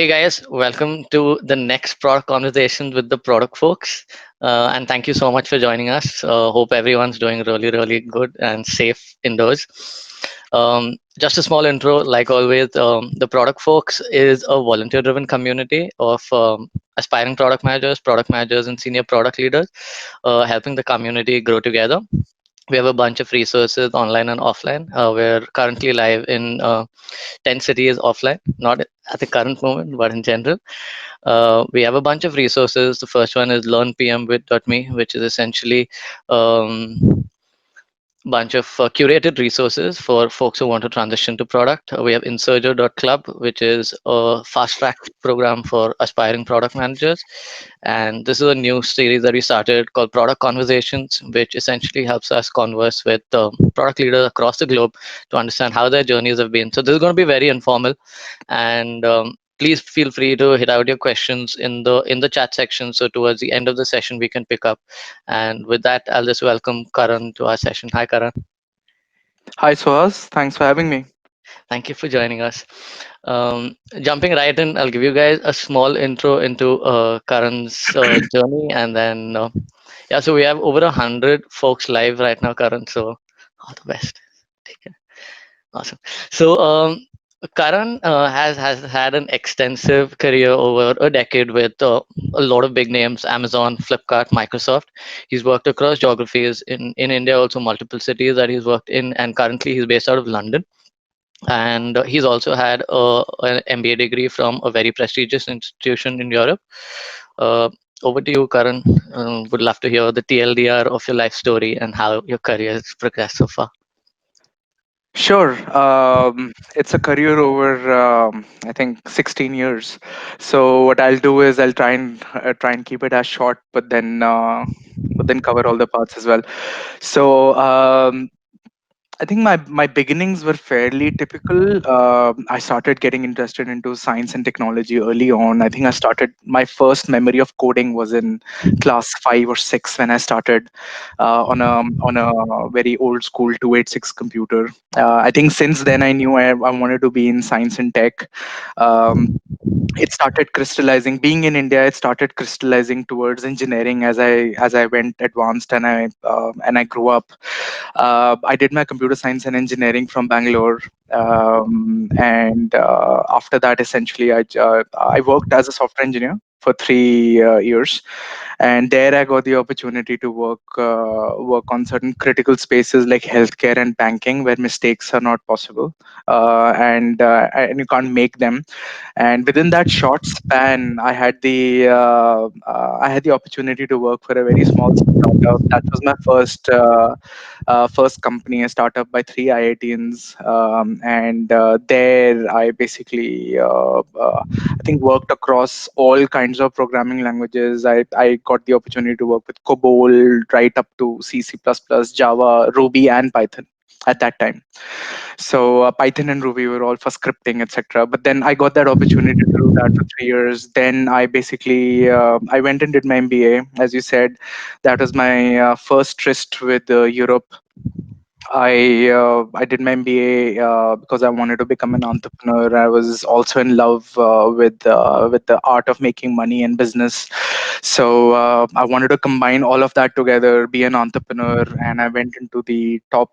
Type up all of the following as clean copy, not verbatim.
Hey guys, welcome to the next product conversation with the product folks. And thank you so much for joining us. Hope everyone's doing really, really good and safe indoors. Just a small intro, like always, the product folks is a volunteer driven community of aspiring product managers, and senior product leaders, helping the community grow together. We have a bunch of resources online and offline. We're currently live in 10 cities offline, not at the current moment, but in general. We have a bunch of resources. The first one is learnpmwith.me, which is essentially um, bunch of curated resources for folks who want to transition to product. We have insurger.club, which is a fast track program for aspiring product managers. And this is a new series that we started called Product Conversations, which essentially helps us converse with product leaders across the globe to understand how their journeys have been. So this is going to be very informal, and please feel free to hit out your questions in the chat section. So towards the end of the session, we can pick up. And with that, I'll just welcome Karan to our session. Hi, Karan. Hi, Suhas. Thanks for having me. Thank you for joining us. Jumping right in, I'll give you guys a small intro into Karan's journey, and then yeah, so we have over 100 folks live right now, Karan. So all the best. Take care. Awesome. So Karan has had an extensive career over a decade with a lot of big names: Amazon, Flipkart, Microsoft. He's worked across geographies in India, also multiple cities that he's worked in, and currently he's based out of London. And he's also had an MBA degree from a very prestigious institution in Europe. Uh, Over to you, Karan. Would love to hear the TLDR of your life story and how your career has progressed so far. Sure. It's a career over, I think, 16 years. So what I'll do is I'll try and keep it as short, but then cover all the parts as well. So I think my beginnings were fairly typical. I started getting interested into science and technology early on. I think I started my first memory of coding was in class 5 or 6 when I started on a very old school 286 computer. I think since then I knew I wanted to be in science and tech. Um, it started crystallizing. Being in India, it started crystallizing towards engineering as I went advanced and I grew up. I did my computer science and engineering from Bangalore, and after that, essentially, I worked as a software engineer for 3 years, and there I got the opportunity to work on certain critical spaces like healthcare and banking, where mistakes are not possible, and you can't make them. And within that short span, I had the opportunity to work for a very small startup. That was my first company, a startup by three IITians, and there I basically I think worked across all kinds of programming languages. I got the opportunity to work with COBOL right up to C, C++, Java, Ruby, and Python at that time. So Python and Ruby were all for scripting, etc. But then I got that opportunity to do that for 3 years. Then I went and did my MBA. As you said, that was my first tryst with Europe. I did my MBA because I wanted to become an entrepreneur. I was also in love with the art of making money and business. So I wanted to combine all of that together, be an entrepreneur, and I went into the top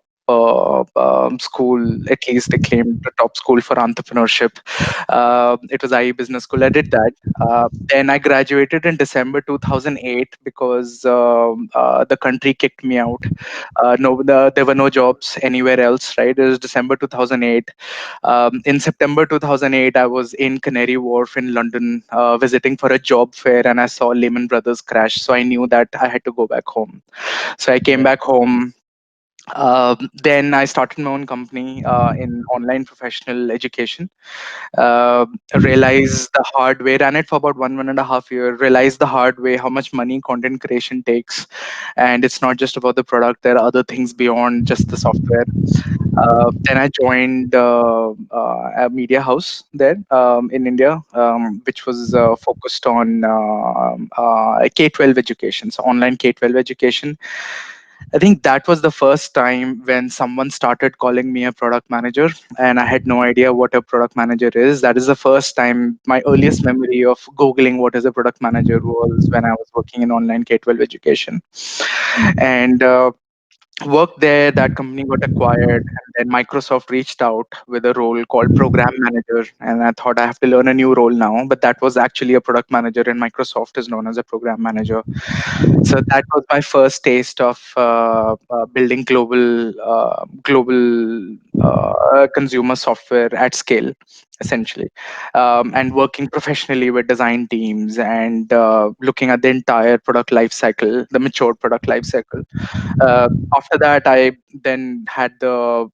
school, at least they claimed the top school for entrepreneurship. It was IE Business School. I did that. Then I graduated in December 2008 because the country kicked me out. There were no jobs anywhere else, right? It was December 2008. In September 2008, I was in Canary Wharf in London visiting for a job fair, and I saw Lehman Brothers crash. So I knew that I had to go back home. So I came Yeah. back home. Then I started my own company in online professional education. uh, Realized the hard way, ran it for about 1.5 year, realized the hard way how much money content creation takes. And it's not just about the product, there are other things beyond just the software. Then I joined a media house there in India, which was focused on K-12 education, so online K-12 education. I think that was the first time when someone started calling me a product manager, and I had no idea what a product manager is. That is the first time, my earliest memory of Googling what is a product manager was when I was working in online K 12 education. And worked there. That company got acquired, and then Microsoft reached out with a role called program manager. And I thought I have to learn a new role now, but that was actually a product manager, and Microsoft is known as a program manager. So that was my first taste of building global consumer software at scale, essentially, and working professionally with design teams and looking at the entire product life cycle, the mature product life cycle. After that, I then had a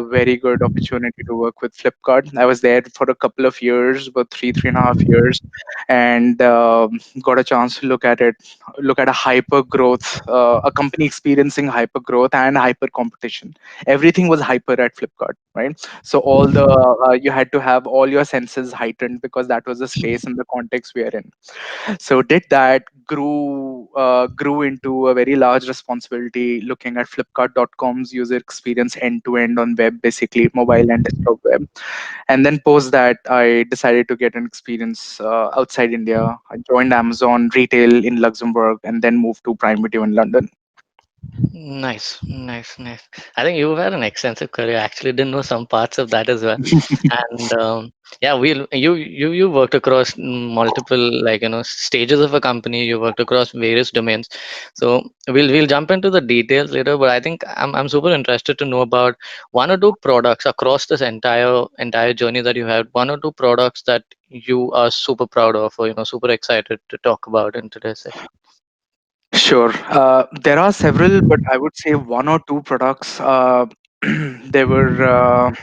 very good opportunity to work with Flipkart. I was there for a couple of years, about 3.5 years, and got a chance to look at a hyper growth, a company experiencing hyper growth and hyper competition. Everything was hyper at Flipkart, right? So all the you had to have all your senses heightened because that was the space and the context we are in. So did that, grew into a very large responsibility, looking at Flipkart.com's user experience end to end on web, basically mobile and desktop web. And then post that, I decided to get an experience outside India. I joined Amazon retail in Luxembourg and then moved to Prime Video in London. Nice, nice, nice. I think you've had an extensive career. I actually didn't know some parts of that as well. And yeah, you worked across multiple, like, stages of a company. You worked across various domains. So we'll jump into the details later. But I think I'm super interested to know about one or two products across this entire journey that you had. One or two products that you are super proud of, or super excited to talk about in today's session. Sure. There are several, but I would say one or two products. They were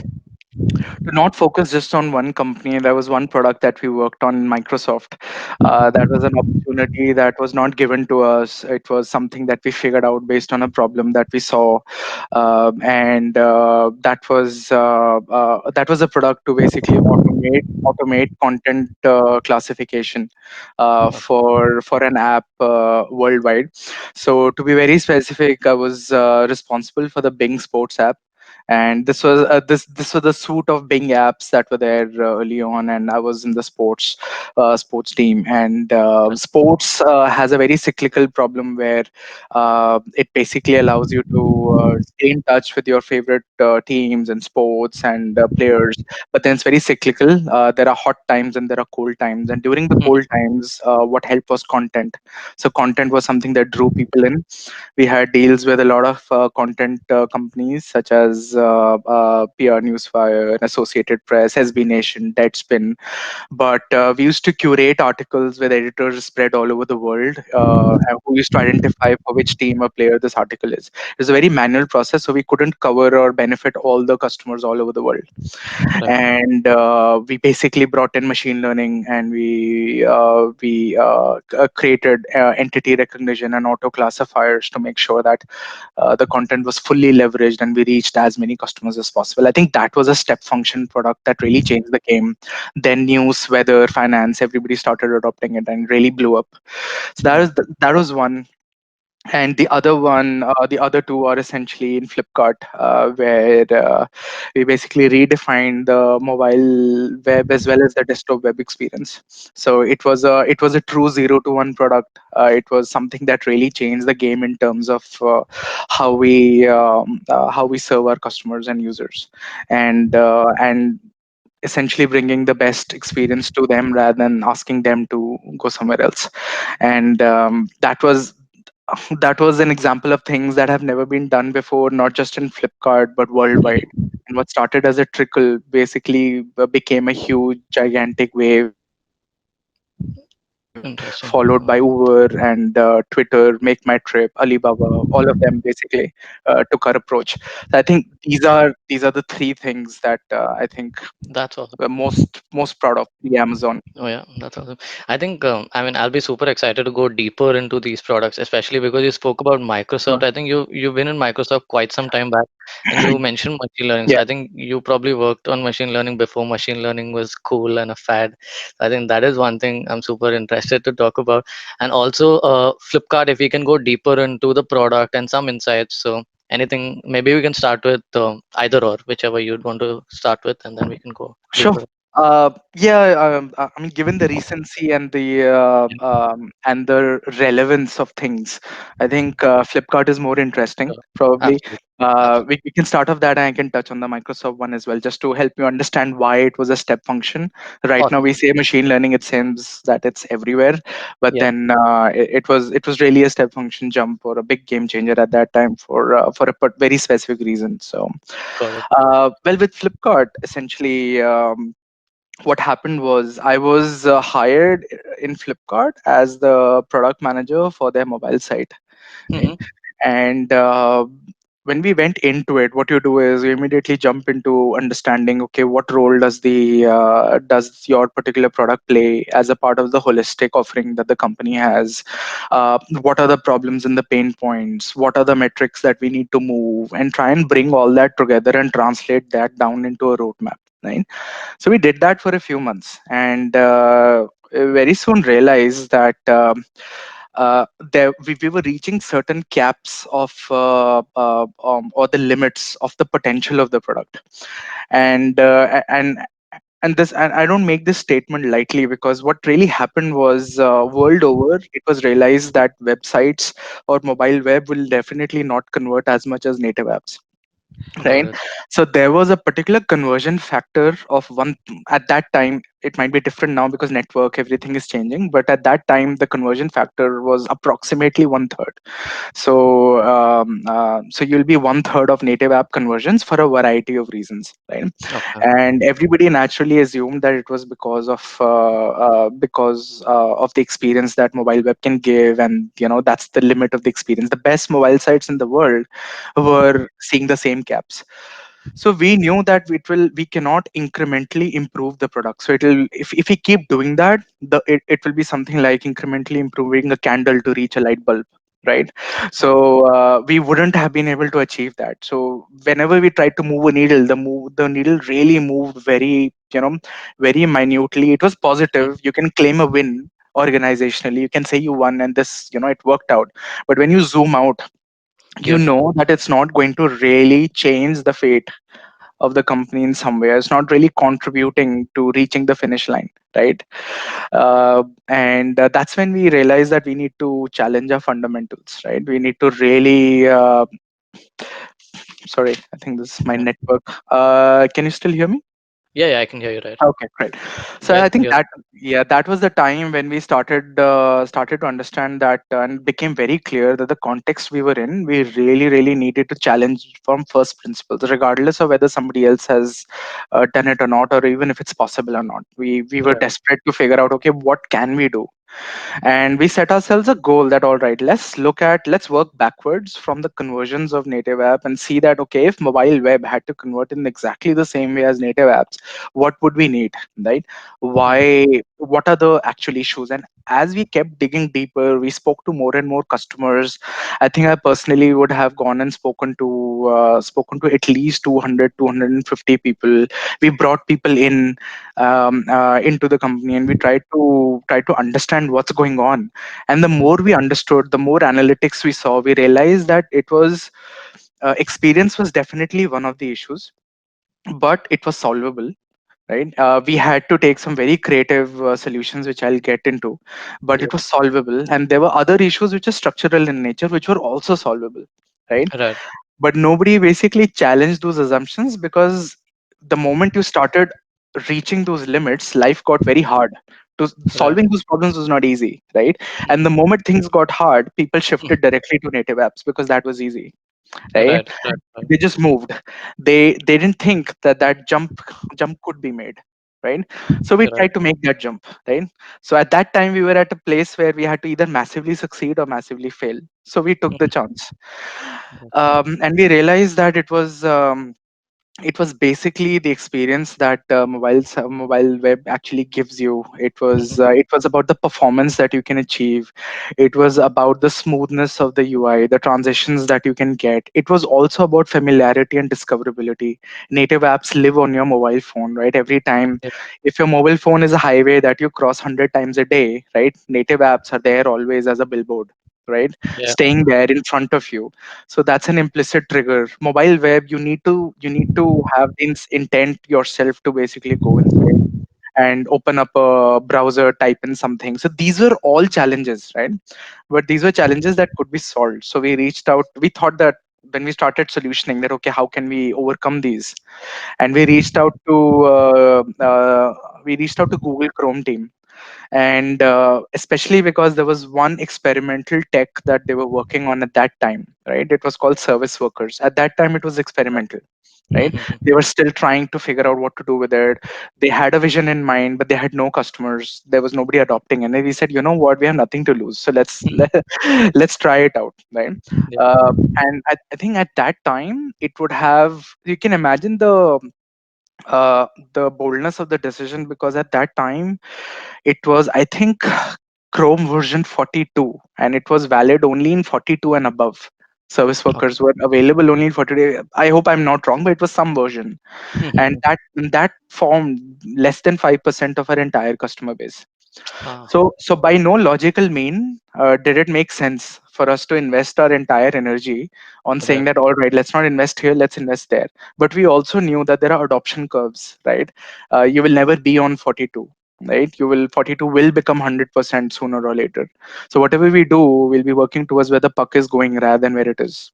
to not focus just on one company. There was one product that we worked on in Microsoft. That was an opportunity that was not given to us. It was something that we figured out based on a problem that we saw, and that was a product to basically automate content classification for an app worldwide. So to be very specific, I was responsible for the Bing Sports app, and this was the suite of Bing apps that were there early on, and I was in the sports team. And sports has a very cyclical problem where it basically allows you to stay in touch with your favorite teams and sports and players, but then it's very cyclical. There are hot times and there are cold times, and during the cold times, what helped was content. So content was something that drew people in. We had deals with a lot of content companies such as PR Newsfire, Associated Press, SB Nation, Deadspin. But we used to curate articles with editors spread all over the world, and who used to identify for which team or player this article is. It was a very manual process, so we couldn't cover or benefit all the customers all over the world. Right. And we basically brought in machine learning, and we created entity recognition and auto classifiers to make sure that the content was fully leveraged and we reached as many customers as possible. I think that was a step function product that really changed the game. Then news, weather, finance, everybody started adopting it and really blew up. So that was one. And the other two are essentially in Flipkart, where we basically redefined the mobile web as well as the desktop web experience. So it was a true 0 to 1 product. It was something that really changed the game in terms of how we serve our customers and users, and essentially bringing the best experience to them rather than asking them to go somewhere else. And that was an example of things that have never been done before, not just in Flipkart, but worldwide. And what started as a trickle basically became a huge, gigantic wave, Interesting. followed by Uber and Twitter, Make My Trip, Alibaba. All of them basically took our approach. So I think these are the three things that I think That's awesome. we're most proud of the Amazon. Oh yeah, that's awesome. I think I mean I'll be super excited to go deeper into these products, especially because you spoke about Microsoft. Sure. I think you've been in Microsoft quite some time back, and you mentioned machine learning. So Yeah. I think you probably worked on machine learning before machine learning was cool and a fad. I think that is one thing I'm super interested interested to talk about. And also, Flipkart, if we can go deeper into the product and some insights. So, anything, maybe we can start with either or, whichever you'd want to start with, and then we can go Sure. deeper. Yeah, I mean, given the recency Yeah, and the relevance of things, I think Flipkart is more interesting. sure. Probably, Absolutely. Absolutely. we can start off that, and I can touch on the Microsoft one as well, just to help you understand why it was a step function. Right now, Awesome. we say machine learning; it seems that it's everywhere, but Yeah, then it was really a step function jump or a big game changer at that time for a very specific reason. So, got it. well, with Flipkart, essentially. What happened was I was hired in Flipkart as the product manager for their mobile site, right? Mm-hmm. And when we went into it, what you do is you immediately jump into understanding, okay, what role does your particular product play as a part of the holistic offering that the company has? What are the problems and the pain points? What are the metrics that we need to move? And try and bring all that together and translate that down into a roadmap, right? So we did that for a few months, and very soon realized that we were reaching certain caps of or the limits of the potential of the product, and and I don't make this statement lightly, because what really happened was world over it was realized that websites or mobile web will definitely not convert as much as native apps, Got right? it. So there was a particular conversion factor of one. At that time it might be different now because network everything is changing, but at that time the conversion factor was approximately one third. So you'll be one third of native app conversions for a variety of reasons, right? Okay. And everybody naturally assumed that it was because of the experience that mobile web can give, and that's the limit of the experience. The best mobile sites in the world were seeing the same caps. So we knew that we cannot incrementally improve the product. So if we keep doing that, it will be something like incrementally improving a candle to reach a light bulb, right? Okay. So we wouldn't have been able to achieve that. So whenever we tried to move a needle, the needle really moved very minutely. It was positive, you can claim a win organizationally, you can say you won and this it worked out. But when you zoom out, you Yes. know that it's not going to really change the fate of the company in some way. It's not really contributing to reaching the finish line, right? And that's when we realize that we need to challenge our fundamentals, right? We need to really sorry, I think this is my Yeah. network. Can you still hear me? Yeah, yeah, I can hear you right. Okay, great. So Yeah, I think yes. that, yeah, that was the time when we started to understand that, and became very clear that the context we were in, we really needed to challenge from first principles, regardless of whether somebody else has done it or not, or even if it's possible or not. We were Right. desperate to figure out, okay, what can we do? And we set ourselves a goal that, all right, let's work backwards from the conversions of native app and see that, okay, if mobile web had to convert in exactly the same way as native apps, what would we need, right? Mm-hmm. What are the actual issues? And as we kept digging deeper, we spoke to more and more customers. I think I personally would have gone and spoken to at least 200, 250 people. We brought people into the company, and we tried to understand what's going on. And the more we understood, the more analytics we saw, we realized that it was experience was definitely one of the issues, but it was solvable, right? We had to take some very creative solutions, which I'll get into, but Yeah. it was solvable. And there were other issues which are structural in nature, which were also solvable, right? Right. But nobody basically challenged those assumptions, because the moment you started reaching those limits, life got very hard. To Right. solving those problems was not easy, right? And the Mm-hmm. moment things got hard, people shifted Mm-hmm. directly to native apps because that was easy, right? Right. Right. Right. They just moved. They didn't think that jump could be made, right? So we Right. tried to make that jump, right? So at that time we were at a place where we had to either massively succeed or massively fail, so we took the Mm-hmm. chance. And we realized that it was it was basically the experience that mobile web actually gives you. It was about the performance that you can achieve. It was about the smoothness of the UI, the transitions that you can get. It was also about familiarity and discoverability. Native apps live on your mobile phone, right? Every time, Yep. if your mobile phone is a highway that you cross 100 times a day, right, native apps are there always as a billboard, right, Yeah. staying there in front of you. So that's an implicit trigger. Mobile web, you need to have intent yourself to basically go inside and open up a browser, type in something. So these were all challenges, right? But these were challenges that could be solved. So we reached out. We thought that when we started solutioning that, okay, how can we overcome these? And we reached out to Google Chrome team, and especially because there was one experimental tech that they were working on at that time, right? It was called service workers. At that time it was experimental, right? They were still trying to figure out what to do with it. They had a vision in mind, but they had no customers. There was nobody adopting, and then we said, you know what, we have nothing to lose, so let's try it out, right? Yeah. And I think at that time it would have, you can imagine uh, the boldness of the decision, because at that time it was, I think, Chrome version 42, and it was valid only in 42 and above. Service Okay. workers were available only in 40 days. I hope I'm not wrong, but it was some version. And that formed less than 5% of our entire customer base. Ah, So by no logical mean did it make sense for us to invest our entire energy on saying right. that, all right, let's not invest here, let's invest there. But we also knew that there are adoption curves, right? You will never be on 42, right? 42 will become 100% sooner or later. So whatever we do, we'll be working towards where the puck is going rather than where it is.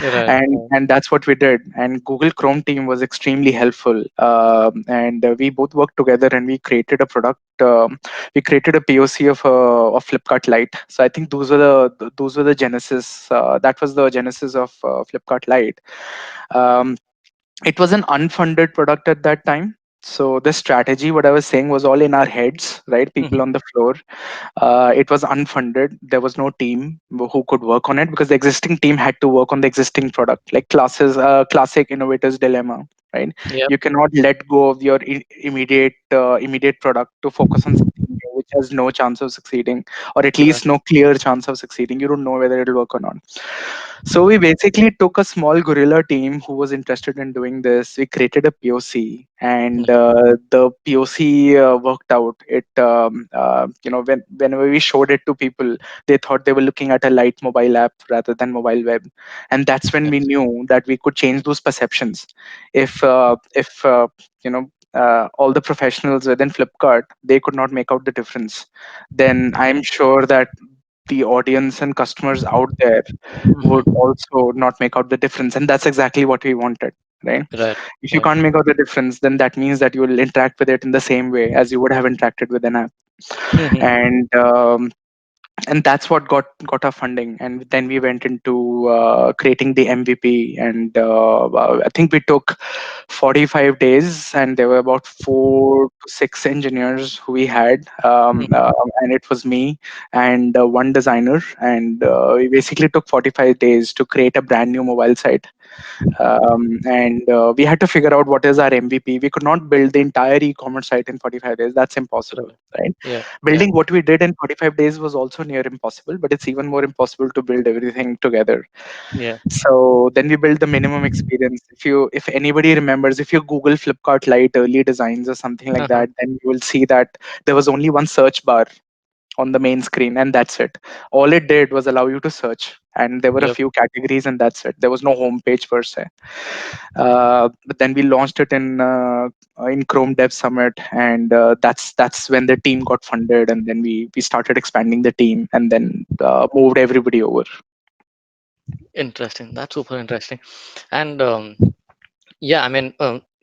Right. And that's what we did. And Google Chrome team was extremely helpful, and we both worked together and we created a product. We created a POC of Flipkart Lite. So I think those were the genesis. That was the genesis of Flipkart Lite. Um, it was an unfunded product at that time. So the strategy, what I was saying, was all in our heads, right? People on the floor. It was unfunded. There was no team who could work on it because the existing team had to work on the existing product, like classic innovator's dilemma, right? Yep. You cannot let go of your immediate product to focus on something new, which has no chance of succeeding, or at Right. least no clear chance of succeeding. You don't know whether it'll work or not. So we basically took a small guerrilla team who was interested in doing this. We created a POC, and the POC worked out. Whenever we showed it to people, they thought they were looking at a light mobile app rather than mobile web, and that's when we knew that we could change those perceptions. If all the professionals within Flipkart, they could not make out the difference, then I'm sure that the audience and customers out there would also not make out the difference. And that's exactly what we wanted, right? Right. If you Right. can't make out the difference, then that means that you will interact with it in the same way as you would have interacted with an app. And um, and that's what got our funding. And then we went into creating the MVP. And I think we took 45 days, and there were about 4 to 6 engineers who we had, and it was me and one designer. And we basically took 45 days to create a brand new mobile site. And we had to figure out what is our MVP. We could not build the entire e-commerce site in 45 days. That's impossible, Right. right? Yeah. Yeah. Building what we did in 45 days was also near impossible, but it's even more impossible to build everything together. Yeah. So then we built the minimum experience. If anybody remembers, if you Google Flipkart Lite early designs or something like Uh-huh. that, then you will see that there was only one search bar on the main screen, and that's it. All it did was allow you to search, and there were a Yep. few categories, and that's it. There was no home page per se. But then we launched it in Chrome Dev Summit, and that's when the team got funded, and then we started expanding the team, and then moved everybody over. Interesting. That's super interesting. And yeah, I mean,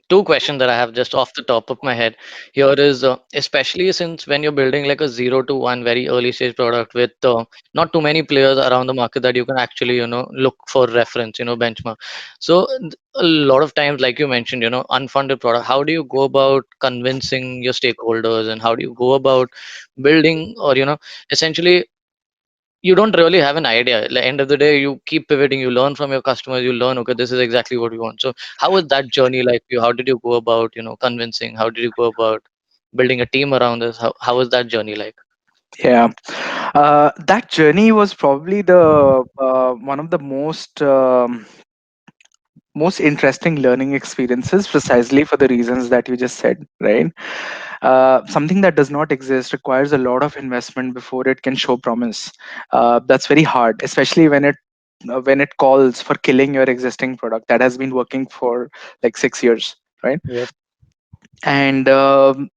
two questions that I have just off the top of my head here is, especially since when you're building like a 0 to 1 very early stage product with not too many players around the market that you can actually, look for reference, benchmark. So a lot of times, like you mentioned, unfunded product. How do you go about convincing your stakeholders, and how do you go about building, or essentially you don't really have an idea. At the end of the day, you keep pivoting, you learn from your customers, you learn, okay, this is exactly what we want. So how was that journey like for you? How did you go about, convincing? How did you go about building a team around this? How was that journey like? Yeah, that journey was probably the one of the most interesting learning experiences, precisely for the reasons that you just said, right? Something that does not exist requires a lot of investment before it can show promise. That's very hard, especially when it calls for killing your existing product that has been working for like 6 years, right? Yep. And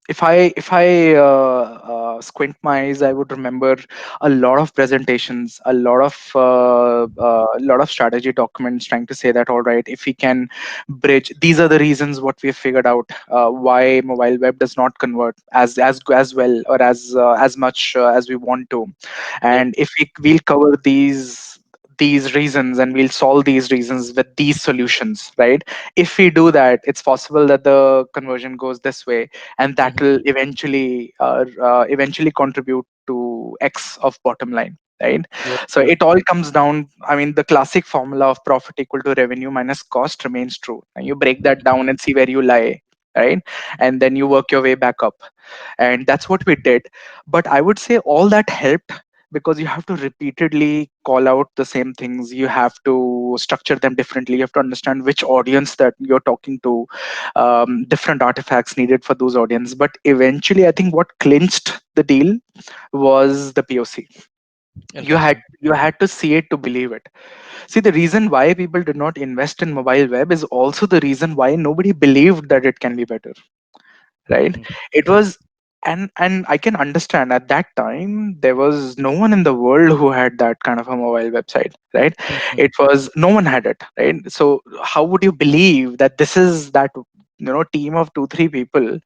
if I squint my eyes, I would remember a lot of presentations, a lot of strategy documents trying to say that, all right, if we can bridge, these are the reasons what we have figured out, why mobile web does not convert as well or as much as we want to. Yep. And if we'll cover these reasons, and we'll solve these reasons with these solutions, right? If we do that, it's possible that the conversion goes this way, and that Hmm. will eventually contribute to X of bottom line, right? Yep. So Yep. it all comes down, I mean, the classic formula of profit equal to revenue minus cost remains true, and you break that down and see where you lie, right? And then you work your way back up, and that's what we did. But I would say all that helped, because you have to repeatedly call out the same things, you have to structure them differently, you have to understand which audience that you're talking to, different artifacts needed for those audience. But eventually, I think what clinched the deal was the POC. you had Interesting. you had to see it to believe it. See, the reason why people did not invest in mobile web is also the reason why nobody believed that it can be better, right? Hmm. It was, and I can understand, at that time there was no one in the world who had that kind of a mobile website, right? Hmm. It was, no one had it, right? So how would you believe that this is that, team of 2 3 people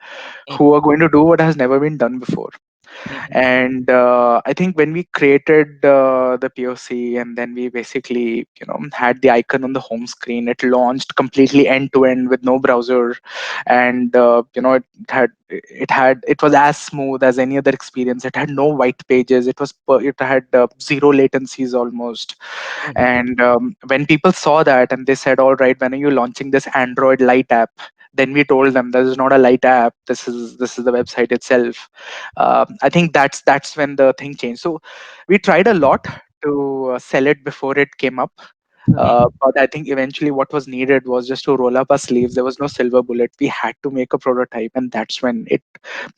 who are going to do what has never been done before? Hmm. And I think when we created the POC, and then we basically, had the icon on the home screen, it launched completely end to end with no browser. And it was as smooth as any other experience. It had no white pages. It had zero latencies almost. Hmm. And when people saw that, and they said, all right, when are you launching this Android Lite app? Then we told them, this is not a light app, this is the website itself. I think that's when the thing changed. So we tried a lot to sell it before it came up. Hmm. But I think eventually what was needed was just to roll up our sleeves. There was no silver bullet. We had to make a prototype, and that's when it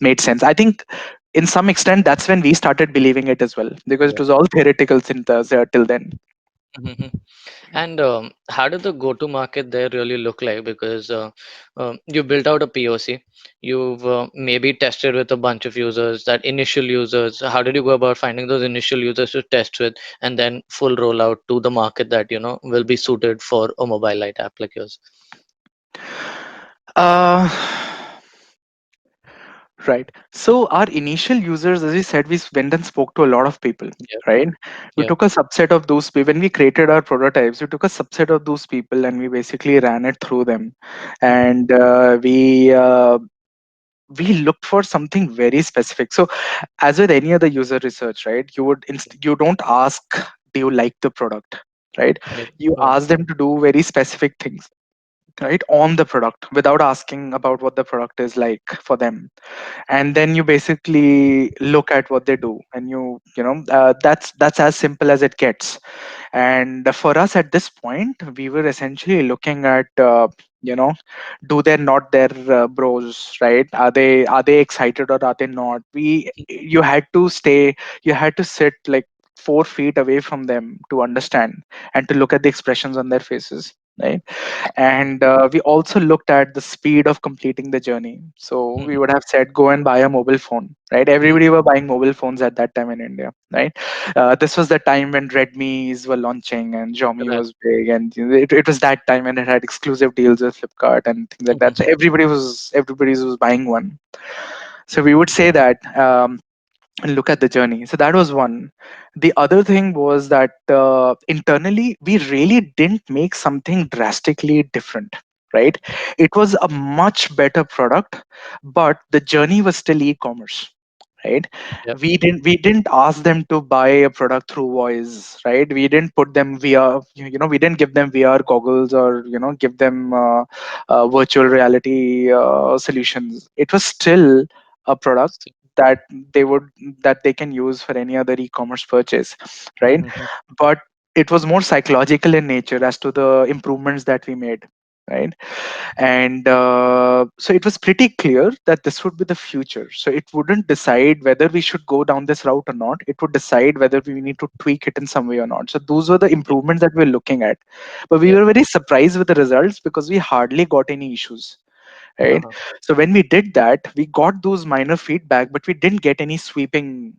made sense. I think, in some extent, that's when we started believing it as well, because it Yep. was all theoretical till then. Hmm. And how did the go to market there really look like? Because you built out a POC, you've maybe tested with a bunch of users, that initial users. How did you go about finding those initial users to test with, and then full rollout to the market that will be suited for a mobile light app like yours? Uh, Right. So our initial users, as we said, we went and spoke to a lot of people, Yep. right? We Yep. took a subset of those people. When we created our prototypes, we took a subset of those people, and we basically ran it through them. Hmm. And we looked for something very specific. So, as with any other user research, right? You don't ask, do you like the product, right? Yep. You Yep. ask them to do very specific things, right, on the product, without asking about what the product is like for them. And then you basically look at what they do, and that's as simple as it gets. And for us at this point, we were essentially looking at, you know do they not their bros, right? Are they excited, or are they not? We You had to sit like 4 feet away from them to understand, and to look at the expressions on their faces, right? And we also looked at the speed of completing the journey. So we Mhm. would have said, go and buy a mobile phone, right? Everybody were buying mobile phones at that time in India, right? This was the time when Redmi's were launching, and Xiaomi Right. was big, and it was that time when it had exclusive deals with Flipkart and things like that. So Mhm. everybody was buying one. So we would say that, and look at the journey. So that was one. The other thing was that, internally, we really didn't make something drastically different, right? It was a much better product, but the journey was still e-commerce, right? Yep. We didn't ask them to buy a product through voice, right? We didn't put them vr, we didn't give them VR goggles, or give them virtual reality solutions. It was still a product that they would that they can use for any other e-commerce purchase, right? Mm-hmm. But it was more psychological in nature as to the improvements that we made, right? And so it was pretty clear that this would be the future. So it wouldn't decide whether we should go down this route or not. It would decide whether we need to tweak it in some way or not. So those were the Yep. improvements that we're looking at. But we Yep. were very surprised with the results because we hardly got any issues, right? Uh-huh. So when we did that, we got those minor feedback, but we didn't get any sweeping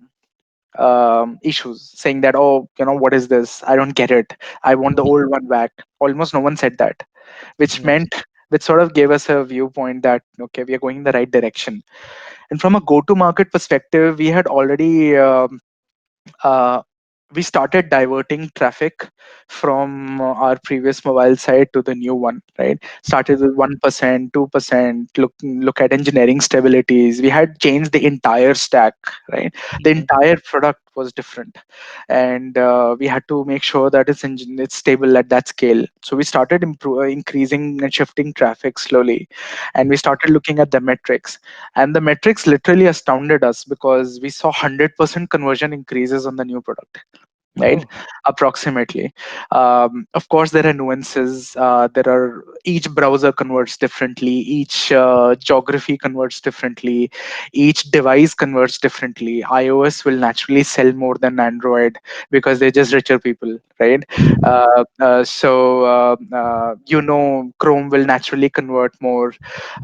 issues saying that, oh, what is this? I don't get it. I want the Mm-hmm. old one back. Almost no one said that, which Nice. meant which sort of gave us a viewpoint that okay, we are going in the right direction. And from a go to market perspective, we had already uh, we started diverting traffic from our previous mobile site to the new one, right? Started with 1%, 2%. Look at engineering stabilities. We had changed the entire stack, right? The Mm-hmm. entire product was different, and we had to make sure that it's stable at that scale. So we started increasing and shifting traffic slowly, and we started looking at the metrics, and the metrics literally astounded us because we saw 100% conversion increases on the new product, right? Oh. Approximately. Of course there are nuances. There are Each browser converts differently, each geography converts differently, each device converts differently. iOS will naturally sell more than Android because they're just richer people, right? Chrome will naturally convert more,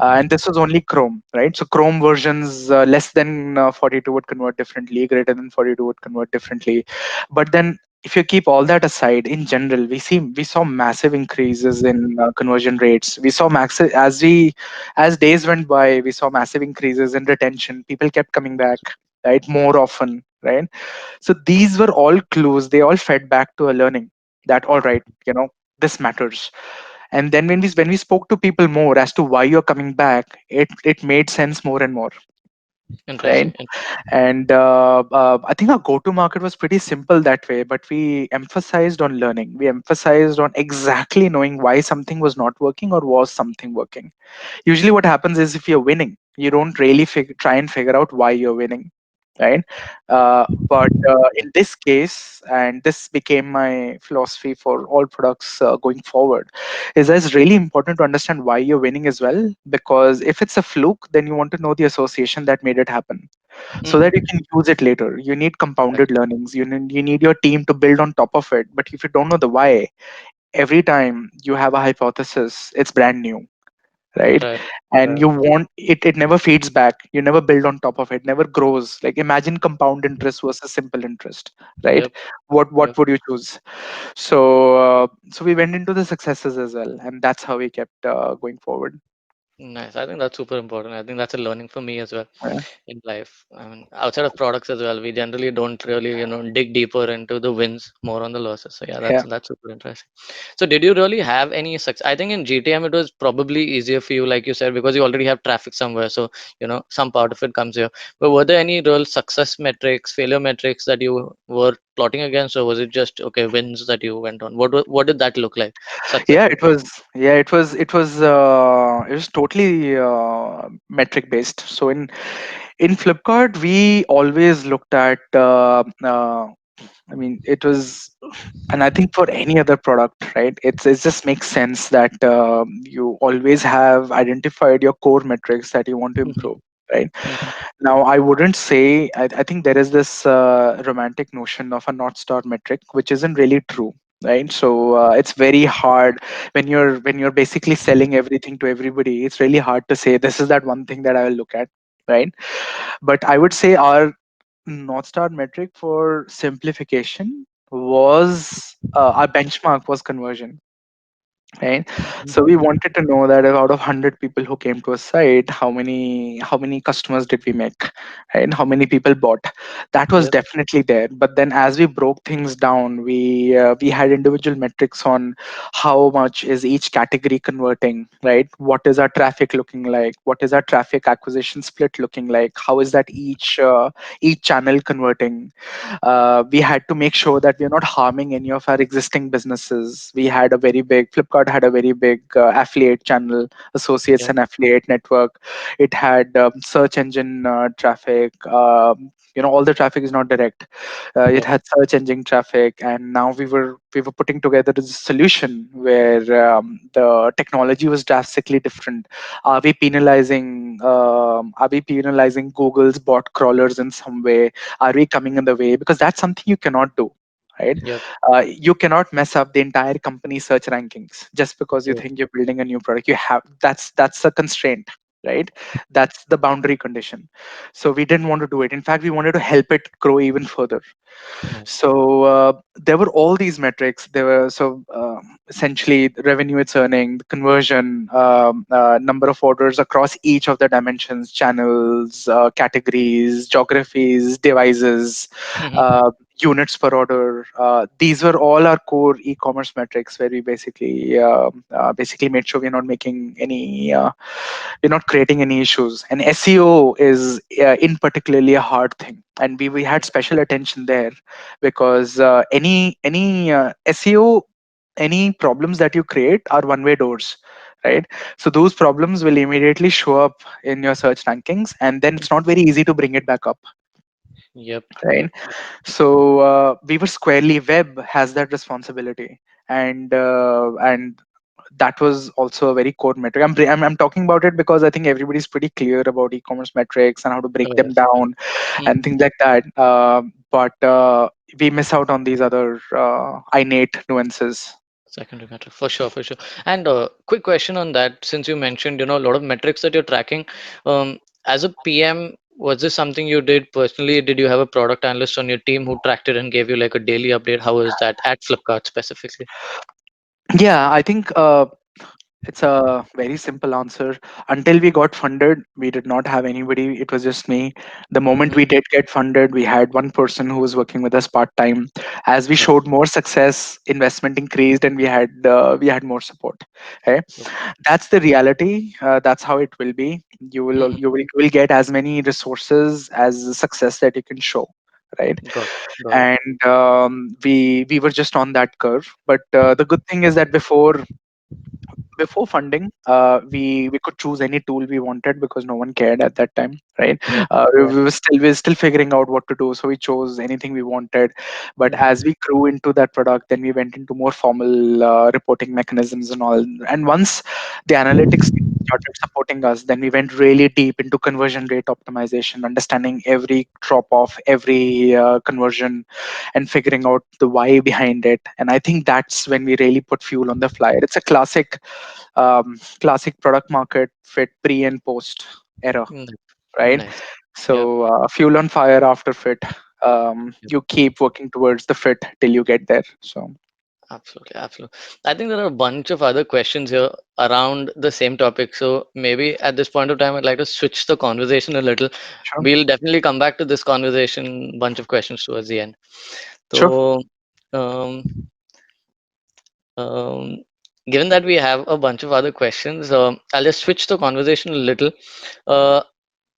and this was only Chrome, right? So Chrome versions less than 42 would convert differently, greater than 42 would convert differently. But then if you keep all that aside, in general, we saw massive increases in conversion rates. We saw massive as days went by. We saw massive increases in retention. People kept coming back, right, more often, right? So these were all clues. They all fed back to a learning that all right, this matters. And then when we spoke to people more as to why you're coming back, it made sense more and more, right? Interesting. Interesting. And I think our go to market was pretty simple that way, but we emphasized on learning. We emphasized on exactly knowing why something was not working or was something working. Usually what happens is if you're winning, you don't really try and figure out why you're winning, right? But in this case, and this became my philosophy for all products going forward, is that it's really important to understand why you're winning as well, because if it's a fluke, then you want to know the association that made it happen so that you Mm-hmm. can use it later. You need Right. compounded learnings. You need your team to build on top of it. But if you don't know the why, every time you have a hypothesis, it's brand new, right? Right. And Right. you want it never feeds back. You never build on top of it, never grows. Like imagine compound interest versus simple interest, right? Yep. What Yep. would you choose? So we went into the successes as well, and that's how we kept going forward. Nice. I think that's super important. I think that's a learning for me as well Yeah. in life. I mean, outside of products as well, we generally don't really, dig deeper into the wins, more on the losses. So yeah, Yeah. that's super interesting. So did you really have any success? I think in GTM it was probably easier for you, like you said, because you already have traffic somewhere. So some part of it comes here. But were there any real success metrics, failure metrics that you were plotting against, or was it just okay wins that you went on? What did that look like? Success Yeah, it metrics. was. Yeah, it was totally metric based. So in Flipkart, we always looked at. I mean, it was, and I think for any other product, right? It just makes sense that you always have identified your core metrics that you want to Mhm, improve, right? mhm, Now, I wouldn't say. I think there is this romantic notion of a North Star metric, which isn't really true, right? So it's very hard when you're basically selling everything to everybody. It's really hard to say this is that one thing that I will look at, right? But I would say our North Star metric for simplification was our benchmark was conversion, right? Mhm. So we wanted to know that out of 100 people who came to a site, how many customers did we make, right? How many people bought? That was Yep. definitely there. But then as we broke things down, we had individual metrics on how much is each category converting, right? What is our traffic looking like? What is our traffic acquisition split looking like? How is that each channel converting? We had to make sure that we're not harming any of our existing businesses. We had a very big Flipkart had a very big affiliate channel, associates Yep. and affiliate network. It had search engine traffic. All the traffic is not direct. It Yep. had search engine traffic, and now we were putting together a solution where the technology was drastically different. Are we penalizing Google's bot crawlers in some way? Are we coming in the way? Because that's something you cannot do, right? Yep. You cannot mess up the entire company search rankings just because you Yep. think you're building a new product. That's a constraint, right? That's the boundary condition. So we didn't want to do it. In fact, we wanted to help it grow even further. Nice. So there were all these metrics. There were essentially the revenue it's earning, the conversion, number of orders across each of the dimensions, channels, categories, geographies, devices, Mhm. uh, units per order. These were all our core e-commerce metrics, where we basically made sure we're not making any we're not creating any issues. And SEO is in particularly a hard thing, and we had special attention there, because any SEO, any problems that you create are one way doors, right? So those problems will immediately show up in your search rankings, and then it's not very easy to bring it back up, Yep. right? So we were squarely web has that responsibility, and that was also a very core metric. I'm talking about it because I think everybody's pretty clear about e-commerce metrics and how to break Oh them yes. down and Mhm. things like that. But we miss out on these other innate nuances. Secondary metric for sure, for sure. And quick question on that, since you mentioned, a lot of metrics that you're tracking. As a PM, was this something you did personally? Did you have a product analyst on your team who tracked it and gave you like a daily update? How was that at Flipkart specifically? Yeah, I think it's a very simple answer. Until we got funded, we did not have anybody. It was just me. The moment Mm-hmm. we did get funded, we had one person who was working with us part time. As we Yep. showed more success, investment increased, and we had more support. Okay, Yep. that's the reality. That's how it will be. You will Mm-hmm. you will, you will get as many resources as the success that you can show, right? Got got it. And we were just on that curve. But the good thing is that before funding, we could choose any tool we wanted because no one cared at that time, right? Yeah. Yeah. We were still figuring out what to do, so we chose anything we wanted. But Mm-hmm. as we grew into that product, then we went into more formal reporting mechanisms and all. And once the analytics team started supporting us, then we went really deep into conversion rate optimization, understanding every drop off, every conversion, and figuring out the why behind it. And I think that's when we really put fuel on the fire. It's a classic product market fit pre and post era, Nice. right? Nice. Yep. So fuel on fire after fit. Yep. You keep working towards the fit till you get there. So Absolutely, absolutely. I think there are a bunch of other questions here around the same topic. So maybe at this point of time, I'd like to switch the conversation a little. sure, We'll definitely come back to this conversation, bunch of questions towards the end. sure. So, um, um, given that we have a bunch of other questions, I'll just switch the conversation a little. Uh,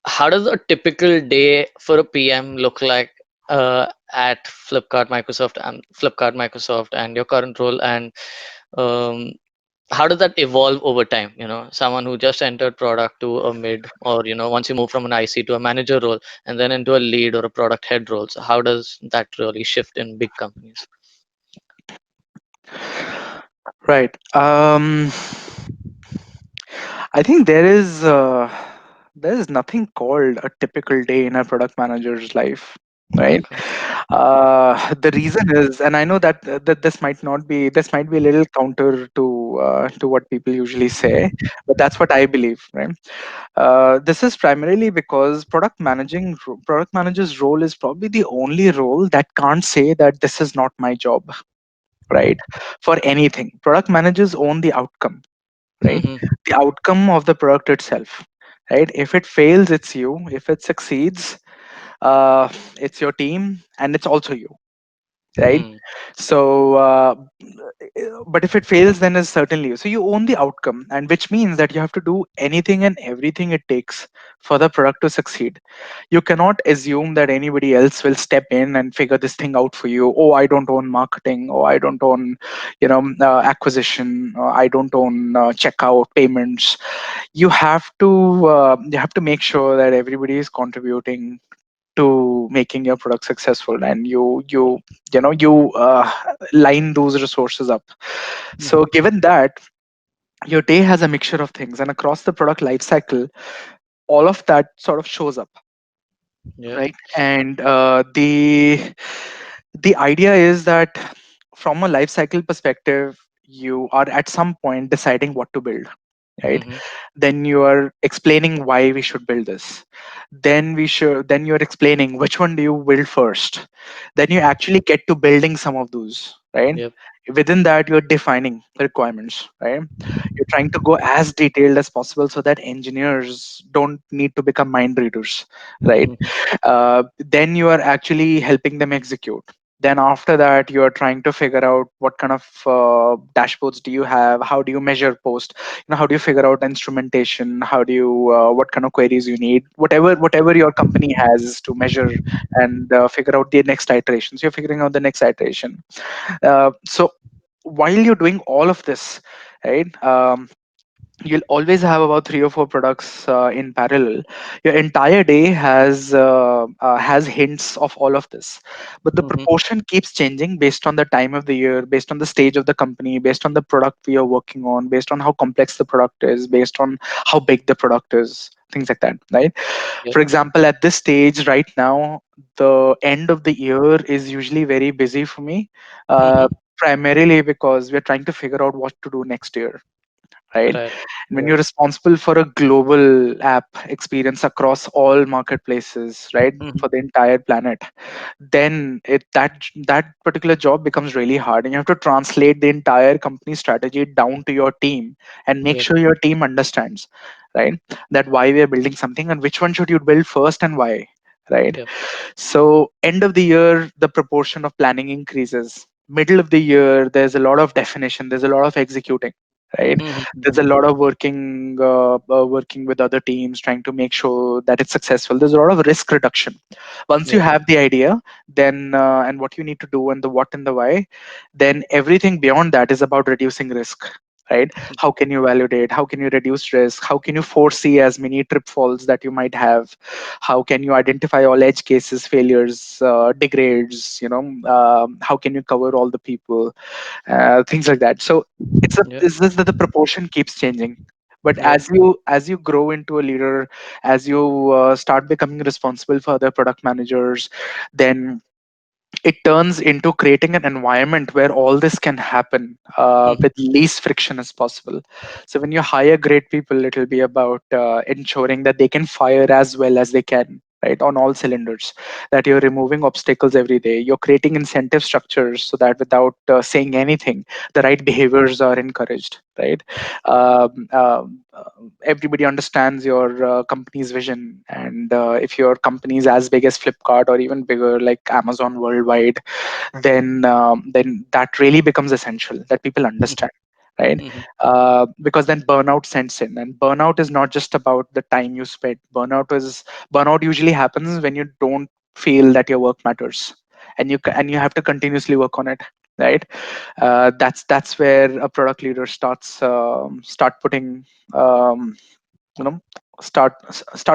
how does a typical day for a PM look like at Flipkart, Microsoft, and your current role? And um, how does that evolve over time? Someone who just entered product to a mid, or once you move from an IC to a manager role, and then into a lead or a product head role. So how does that really shift in big companies? Right. I think there is nothing called a typical day in a product manager's life, right? Okay. The reason is, and I know that this might be a little counter to what people usually say, but that's what I believe, right? This is primarily because product manager's role is probably the only role that can't say that this is not my job, right? For anything, product managers own the outcome, right? Mhm. The outcome of the product itself, right? If it fails, it's you. If it succeeds, uh, it's your team, and it's also you, right? Mhm. So but if it fails, then it's certainly you. So you own the outcome, and which means that you have to do anything and everything it takes for the product to succeed. You cannot assume that anybody else will step in and figure this thing out for you. Oh, I don't own marketing, or I don't own, acquisition, or I don't own checkout payments. You have to make sure that everybody is contributing to making your product successful, and you line those resources up. So Mhm. given that, your day has a mixture of things, and across the product life cycle, all of that sort of shows up, Yep. right? And the idea is that from a life cycle perspective, you are at some point deciding what to build, right? Mhm. Then you are explaining why we should build this. Then you're explaining which one do you build first. Then you actually get to building some of those, right? Yep. Within that, you're defining the requirements, right? You're trying to go as detailed as possible so that engineers don't need to become mind readers, right? Mhm. Then you are actually helping them execute. Then after that, you are trying to figure out what kind of dashboards do you have, how do you measure post, how do you figure out instrumentation, how do you what kind of queries you need, whatever your company has to measure, and figure out the next iteration. So you're figuring out the next iteration. So while you're doing all of this, right, you'll always have about three or four products in parallel. Your entire day has hints of all of this, but the Mhm. proportion keeps changing based on the time of the year, based on the stage of the company, based on the product we are working on, based on how complex the product is, based on how big the product is, things like that, right? Yep. For example, at this stage right now, the end of the year is usually very busy for me, uh, Mhm. primarily because we're trying to figure out what to do next year, right? Right. And when Yep. you're responsible for a global app experience across all marketplaces, right, Mhm. for the entire planet, then that particular job becomes really hard, and you have to translate the entire company strategy down to your team and make Yep. sure your team understands, right, that why we are building something and which one should you build first and why, right? Yep. So end of the year, the proportion of planning increases. Middle of the year, there's a lot of definition. There's a lot of executing, right? Mhm. There's a Mhm. lot of working with other teams, trying to make sure that it's successful. There's a lot of risk reduction. Once you Yep. have the idea, then and what you need to do and the what and the why, then everything beyond that is about reducing risk. Right? How can you validate? How can you reduce risk? How can you foresee as many trip falls that you might have? How can you identify all edge cases, failures, degrades, how can you cover all the people, things like that. So Yep. it's just that the proportion keeps changing, but Yep. as you grow into a leader, as you start becoming responsible for other product managers, then it turns into creating an environment where all this can happen Mhm. with least friction as possible. So when you hire great people, it will be about ensuring that they can fire as well as they can, right, on all cylinders. That you're removing obstacles every day. You're creating incentive structures so that without saying anything, the right behaviors are encouraged, right? Everybody understands your company's vision, and if your company is as big as Flipkart or even bigger like Amazon worldwide, then that really becomes essential that people understand, right? Mhm. Because then burnout sets in, and burnout is not just about the time you spend. Burnout usually happens when you don't feel that your work matters, and you have to continuously work on it, right? That's where a product leader start putting um, you know start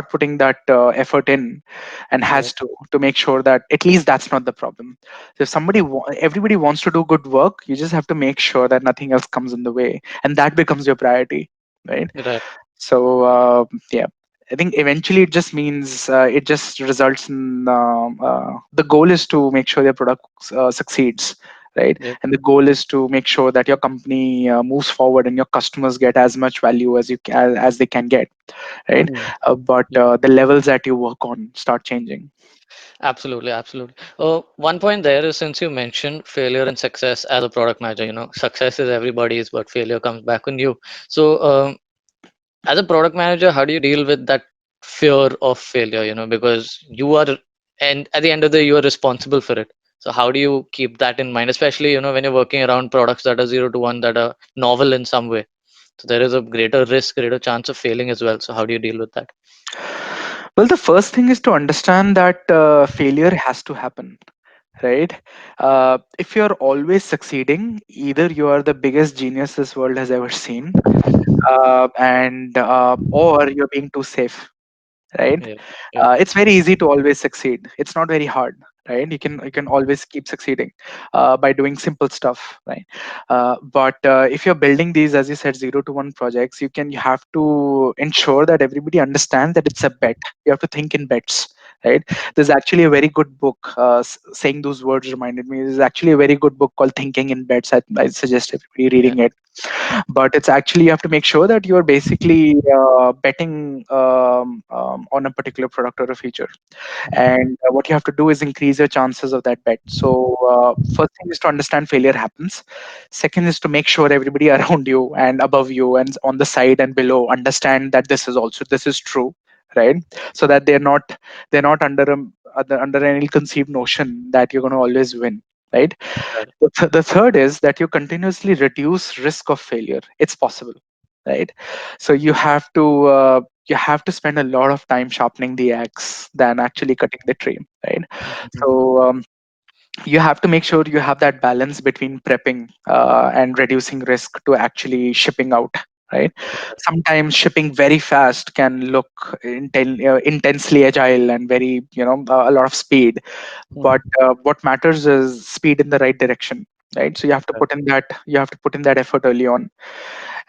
putting that effort in, and has Yep. to make sure that at least that's not the problem. So if everybody wants to do good work, you just have to make sure that nothing else comes in the way, and that becomes your priority, right? Right. So yeah, I think eventually it just results in the goal is to make sure your product succeeds, right? Yep. And the goal is to make sure that your company moves forward and your customers get as much value as they can get, right? Mhm. But Yep. the levels that you work on start changing. Absolutely, absolutely. One point there is, since you mentioned failure and success as a product manager, success is everybody's, but failure comes back on you. So, as a product manager, how do you deal with that fear of failure? Because you are, and at the end of the day, you are responsible for it. So, how do you keep that in mind, especially when you're working around products that are 0 to 1, that are novel in some way? So, there is a greater risk, greater chance of failing as well. So, how do you deal with that? Well, the first thing is to understand that failure has to happen, right? If you're always succeeding, either you are the biggest genius this world has ever seen, and or you're being too safe, right? Yeah, yeah, It's very easy to always succeed. It's not very hard, right? You can always keep succeeding by doing simple stuff, right? But if you're building these, as you said, 0 to 1 projects, you have to ensure that everybody understands that it's a bet. You have to think in bets, right? There's actually a very good book. Saying those words reminded me. There's actually a very good book called Thinking in Bets. I suggest everybody yeah. reading it, but it's actually you have to make sure that you're basically betting on a particular product or a feature, Mhm. and what you have to do is increase your chances of that bet. So first thing is to understand failure happens. Second is to make sure everybody around you and above you and on the side and below understand that this is true, right? So that they're not under any conceived notion that you're going to always win, right? Right. The third is that you continuously reduce risk of failure. It's possible, right? So you have to spend a lot of time sharpening the axe than actually cutting the tree, right? Mhm. So you have to make sure you have that balance between prepping and reducing risk to actually shipping out, right? Sometimes shipping very fast can look intensely agile and very, a lot of speed, but Mhm. what matters is speed in the right direction, right? So Right. you have to put in that effort early on.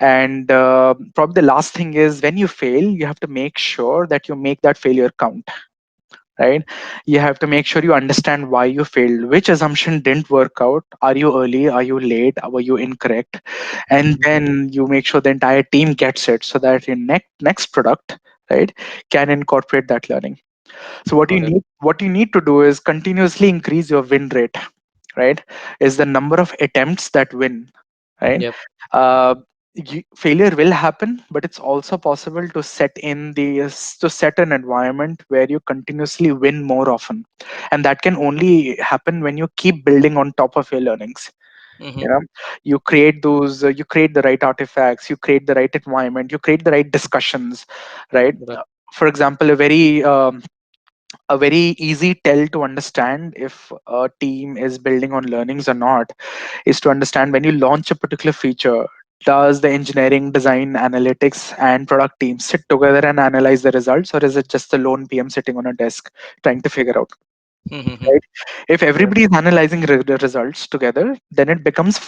And probably the last thing is, when you fail, you have to make sure that you make that failure count, right? You have to make sure you understand why you failed, which assumption didn't work out. Are you early, are you late, were you incorrect? And Mhm. then you make sure the entire team gets it, so that your next product, right, can incorporate that learning. So Okay. what you need to do is continuously increase your win rate, right? Is the number of attempts that win, right? Yep. uh, Failure will happen, but it's also possible to set an environment where you continuously win more often, and that can only happen when you keep building on top of your learnings. Mhm. you know you create the right artifacts, you create the right environment, you create the right discussions, right? Right. For example, a very easy tell to understand if a team is building on learnings or not is to understand, when you launch a particular feature, does the engineering, design, analytics, and product team sit together and analyze the results, or is it just the lone PM sitting on a desk trying to figure out? Mhm. Right? If Right. everybody is analyzing the results together, then it becomes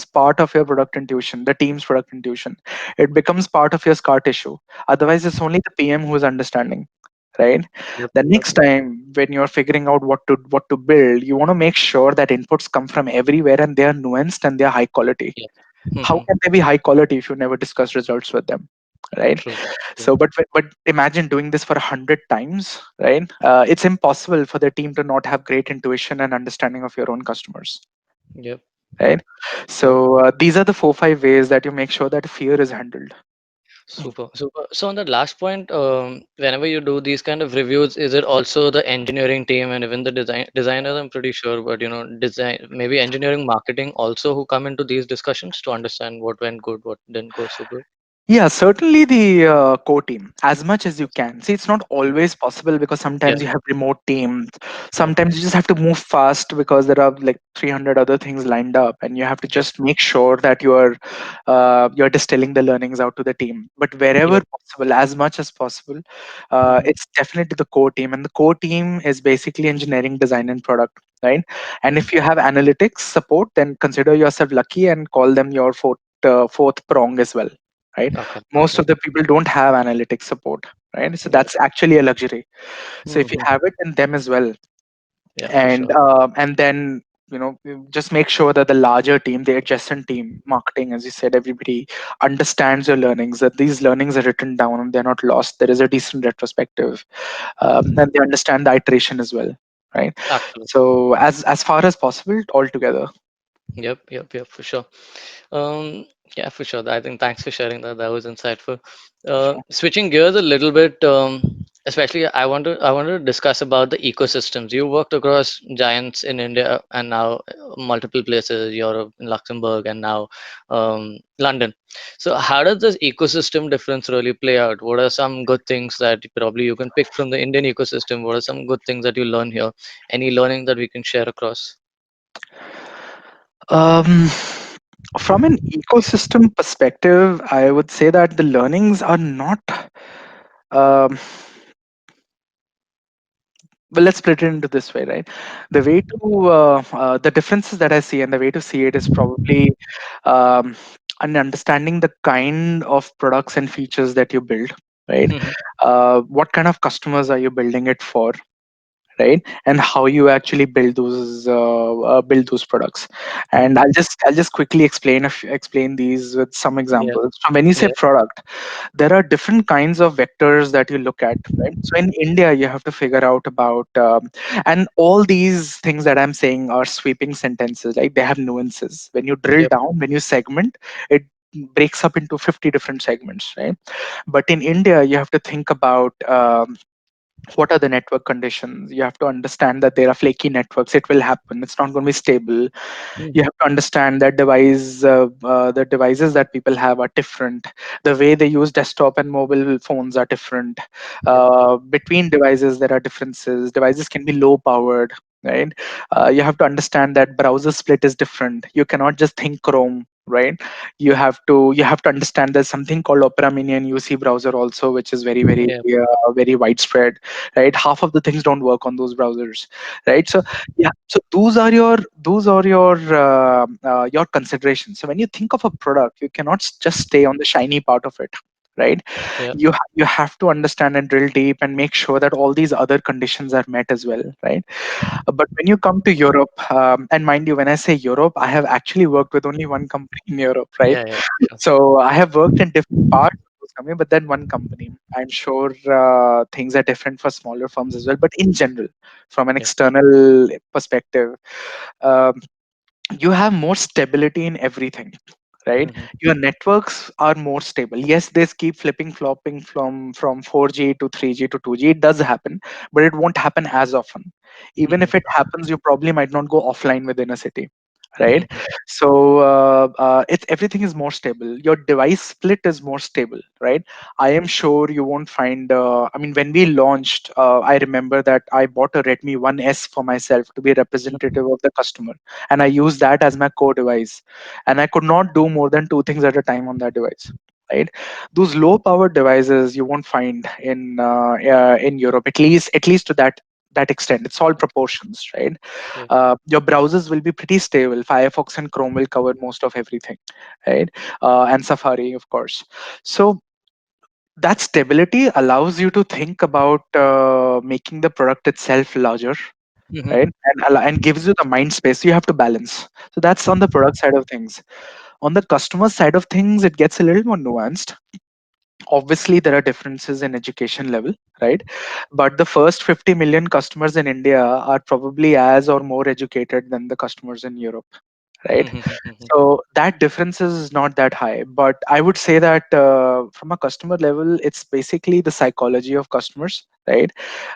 part of your product intuition, the team's product intuition. It becomes part of your scar tissue. Otherwise, it's only the PM who is understanding, right? Yep. The Yep. next time when you're figuring out what to build, you want to make sure that inputs come from everywhere and they are nuanced and they are high quality. Yes. How Mhm. can they be high quality if you never discuss results with them, right? True. True. So but imagine doing this for 100 times, right? It's impossible for the team to not have great intuition and understanding of your own customers, Yep. right? Yep. So these are the 4 5 ways that you make sure that fear is handled. Super. Super. So on that last point, whenever you do these kind of reviews, is it also the engineering team and even the designers? I'm pretty sure, but design, maybe engineering, marketing also, who come into these discussions to understand what went good, what didn't go so good. Yeah, certainly the core team, as much as you can. See, it's not always possible because Yeah. sometimes you have remote teams. Yep. Sometimes you just have to move fast because there are like 300 other things lined up, and you have to Yep. just make sure that you're distilling the learnings out to the team. But wherever Yep. possible, as much as possible, Mhm. it's definitely the core team, and the core team is basically engineering, design, and product, right? And if you have analytics support, then consider yourself lucky and call them your fourth prong as well, right? Okay. Most Okay. of the people don't have analytics support, right? So Yep. that's actually a luxury. So if you Mhm. have it, then them as well. Yeah, for and sure. and then just make sure that the larger team, the adjacent team, marketing, as you said, everybody understands your learnings, that these learnings are written down and they're not lost. There is a decent retrospective, and they understand the iteration as well, right? Absolutely. So as far as possible, all together. Yep, for sure. Um, yeah, for sure. I think thanks for sharing that. That was insightful. Sure. Switching gears a little bit, especially I want to discuss about the ecosystems. You worked across giants in India and now multiple places, Europe, Luxembourg, and now London. So, how does this ecosystem difference really play out? What are some good things that probably you can pick from the Indian ecosystem? What are some good things that you learn here? Any learning that we can share across? Um, from an ecosystem perspective, I would say that the learnings are not. Um, well, let's split it into this way, right? The way to the differences that I see, and the way to see it is probably um, an understanding the kind of products and features that you build, right? What kind of customers are you building it for, right? And how you actually build those products. And I'll just quickly explain these with some Yeah, examples. So when you say yeah, product, there are different kinds of vectors that you look at, right? So in India, you have to figure out about, and all these things that I'm saying are sweeping sentences, like they have nuances. When you drill yep, down, when you segment, it breaks up into 50 different segments, right? But in India, you have to think about what are the network conditions. You have to understand that there are flaky networks. It will happen. It's not going to be stable. You mhm, have to understand that the devices that people have are different. The way they use desktop and mobile phones are different. yep, Between devices there are differences. Devices can be low powered, right? You have to understand that browser split is different. You cannot just think Chrome, right? You have to understand there's something called Opera Mini and UC browser also, which is yep, very widespread, right? Half of the things don't work on those browsers, right? So yeah, so those are your considerations. So when you think of a product, you cannot just stay on the shiny part of it, right? yep, You have to understand and drill deep and make sure that all these other conditions are met as well, right? But when you come to Europe, and mind you, when I say Europe, I have actually worked with only one company in Europe, right? yeah, sure, So I have worked in different parts of those companies, but then one company. I'm sure things are different for smaller firms as well. But in general, from an yep, external perspective, um, you have more stability in everything, right? mhm, Your networks are more stable. Yes, they keep flipping flopping from 4G to 3G to 2G. It does happen, but it won't happen as often. Even mhm, if it happens, you probably might not go offline within a city, right? mhm, So it's everything is more stable. Your device split is more stable, right? I am sure you won't find. I mean, when we launched, I remember that I bought a Redmi 1S for myself to be representative of the customer, and I used that as my core device, and I could not do more than two things at a time on that device. Right, those low-powered devices you won't find in Europe, at least to that extent. It's all proportions, right? yep, Your browsers will be pretty stable. Firefox and Chrome will cover most of everything, right? And Safari, of course. So that stability allows you to think about making the product itself larger, mhm, right? And gives you the mind space. You have to balance. So that's on the product side of things. On the customer side of things, it gets a little more nuanced. Obviously, there are differences in education level, right? But the first 50 million customers in India are probably as or more educated than the customers in Europe, right? mhm, mhm, So that difference is not that high. But I would say that from a customer level, it's basically the psychology of customers, right?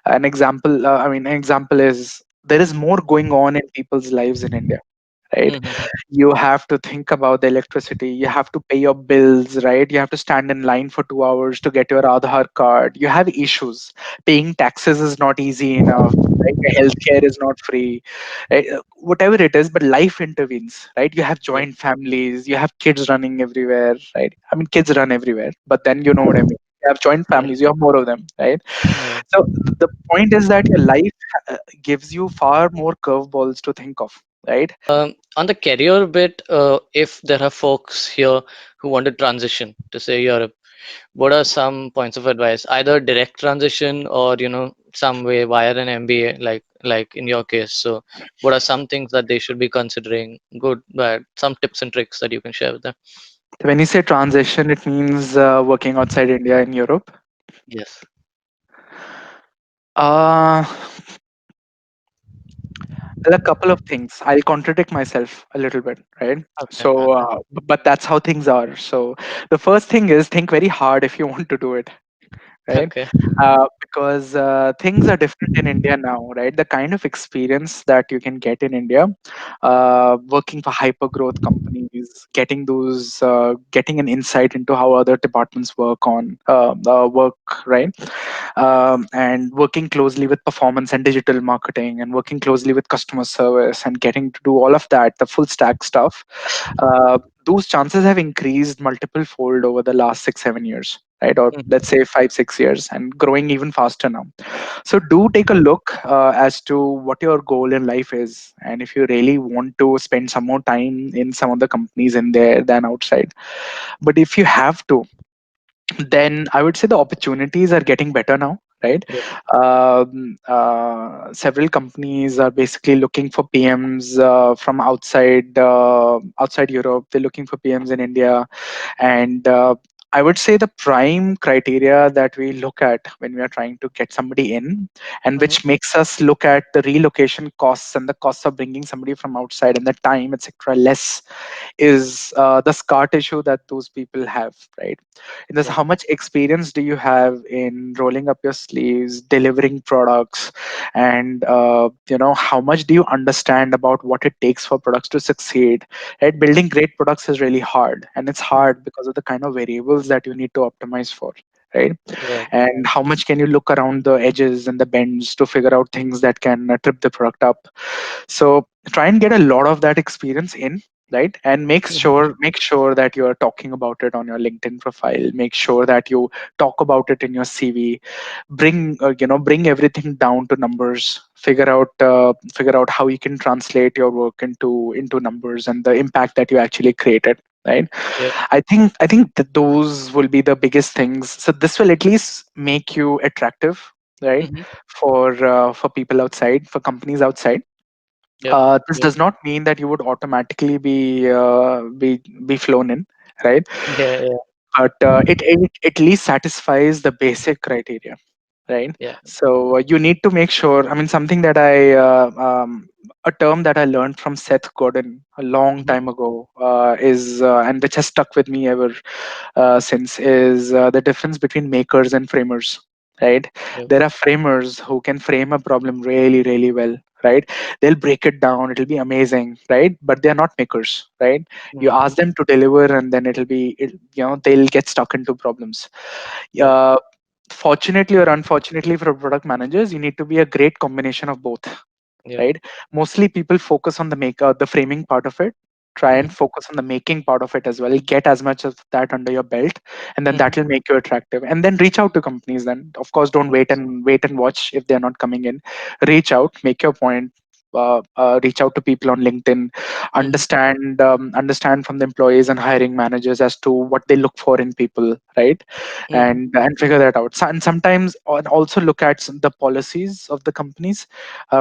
An example is there is more going on in people's lives in India, right? mhm, You have to think about the electricity, you have to pay your bills, right? You have to stand in line for 2 hours to get your Aadhaar card. You have issues. Paying taxes is not easy enough, right? Healthcare is not free, right? Whatever it is, but life intervenes, right? You have yep, joint families, you have kids running everywhere, right? I mean, kids run everywhere, but then you know what I mean. You have joint yeah, families, you have more of them, right? yeah. So the point is that your life gives you far more curveballs to think of, right? On the career bit, if there are folks here who want to transition to say Europe, What are some points of advice? Either direct transition or some way via an MBA, like in your case. So, what are some things that they should be considering? Good, bad. Some tips and tricks that you can share with them. When you say transition, it means working outside India in Europe. Yes. Uh, well, a couple of things. I'll contradict myself a little bit, right? Okay. So, Okay. but that's how things are. So, the first thing is think very hard if you want to do it, right? Okay. Because things are different in India now, right? The kind of experience that you can get in India, working for hyper growth companies, getting an insight into how other departments work, right? And working closely with performance and digital marketing, and working closely with customer service, and getting to do all of that, the full stack stuff. Those chances have increased multiple fold over the last 6 7 years, right? Or Mhm. let's say 5 6 years, and growing even faster now. So do take a look as to what your goal in life is, and if you really want to spend some more time in some of the companies in there than outside. But if you have to, then I would say the opportunities are getting better now, right? Yep. Several companies are basically looking for PMs from outside Europe. They're looking for PMs in India, and I would say the prime criteria that we look at when we are trying to get somebody in, and Mhm. which makes us look at the relocation costs and the costs of bringing somebody from outside and the time, etc., less, is the scar tissue that those people have, right? And this, Yep. how much experience do you have in rolling up your sleeves, delivering products, and how much do you understand about what it takes for products to succeed? Right, building great products is really hard, and it's hard because of the kind of variables that you need to optimize for. Right, Right. and how much can you look around the edges and the bends to figure out things that can trip the product up. So try and get a lot of that experience in, right? And make Mhm. sure make sure that you are talking about it on your LinkedIn profile. Make sure that you talk about it in your CV. Bring everything down to numbers. Figure out how you can translate your work into numbers and the impact that you actually created, right? Yep. I think that those will be the biggest things. So this will at least make you attractive, right? Mhm. For people outside, for companies outside. Yep. This Yep. does not mean that you would automatically be flown in, right? Yeah. Yeah. But it at least satisfies the basic criteria, right? Yeah. So you need to make sure. I mean, something that a term that I learned from Seth Godin a long Mhm. time ago is, and which has stuck with me ever since, is the difference between makers and framers, right? Yep. There are framers who can frame a problem really really well, right? They'll break it down, it'll be amazing, right? But they're not makers, right? You Mhm. ask them to deliver, and then they'll get stuck into problems. Yep. uh, Fortunately or unfortunately for product managers, you need to be a great combination of both, Yep. right? Mostly people focus on the framing part of it. Try Mhm. and focus on the making part of it as well. Get as much of that under your belt, and then Mhm. that will make you attractive. And then reach out to companies. Then, of course, don't wait and watch if they're not coming in. Reach out, make your point. Reach out to people on LinkedIn. Mhm. Understand from the employees and hiring managers as to what they look for in people, right? Mhm. And figure that out. And sometimes also look at the policies of the companies.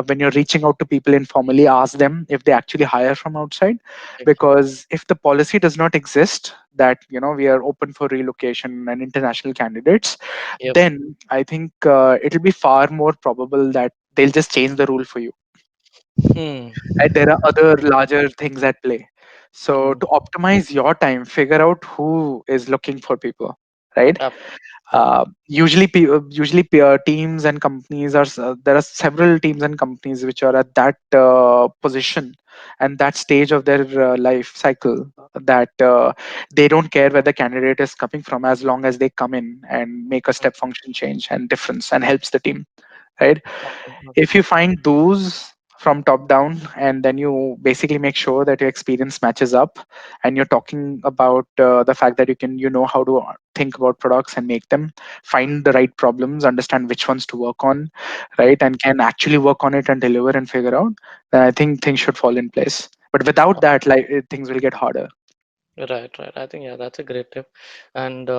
When you're reaching out to people informally, ask them if they actually hire from outside, Yep. because if the policy does not exist that we are open for relocation and international candidates, Yep. then I think it'll be far more probable that they'll just change the rule for you. Hmm. Right? There are other larger things at play. So Hmm. to optimize your time, figure out who is looking for people, right? Up. Yep. Teams and companies there are several teams and companies which are at that position and that stage of their life cycle, that they don't care where the candidate is coming from, as long as they come in and make a Mm. step function change and difference and helps the team, right? Okay. Okay. If you find those from top down, and then you basically make sure that your experience matches up, and you're talking about the fact that you know how to think about products and make them, find the right problems, understand which ones to work on, Yep. right, and can actually work on it and deliver and figure out, then I think things should fall in place. But without that, like things will get harder. Right, right. I think yeah, that's a great tip. And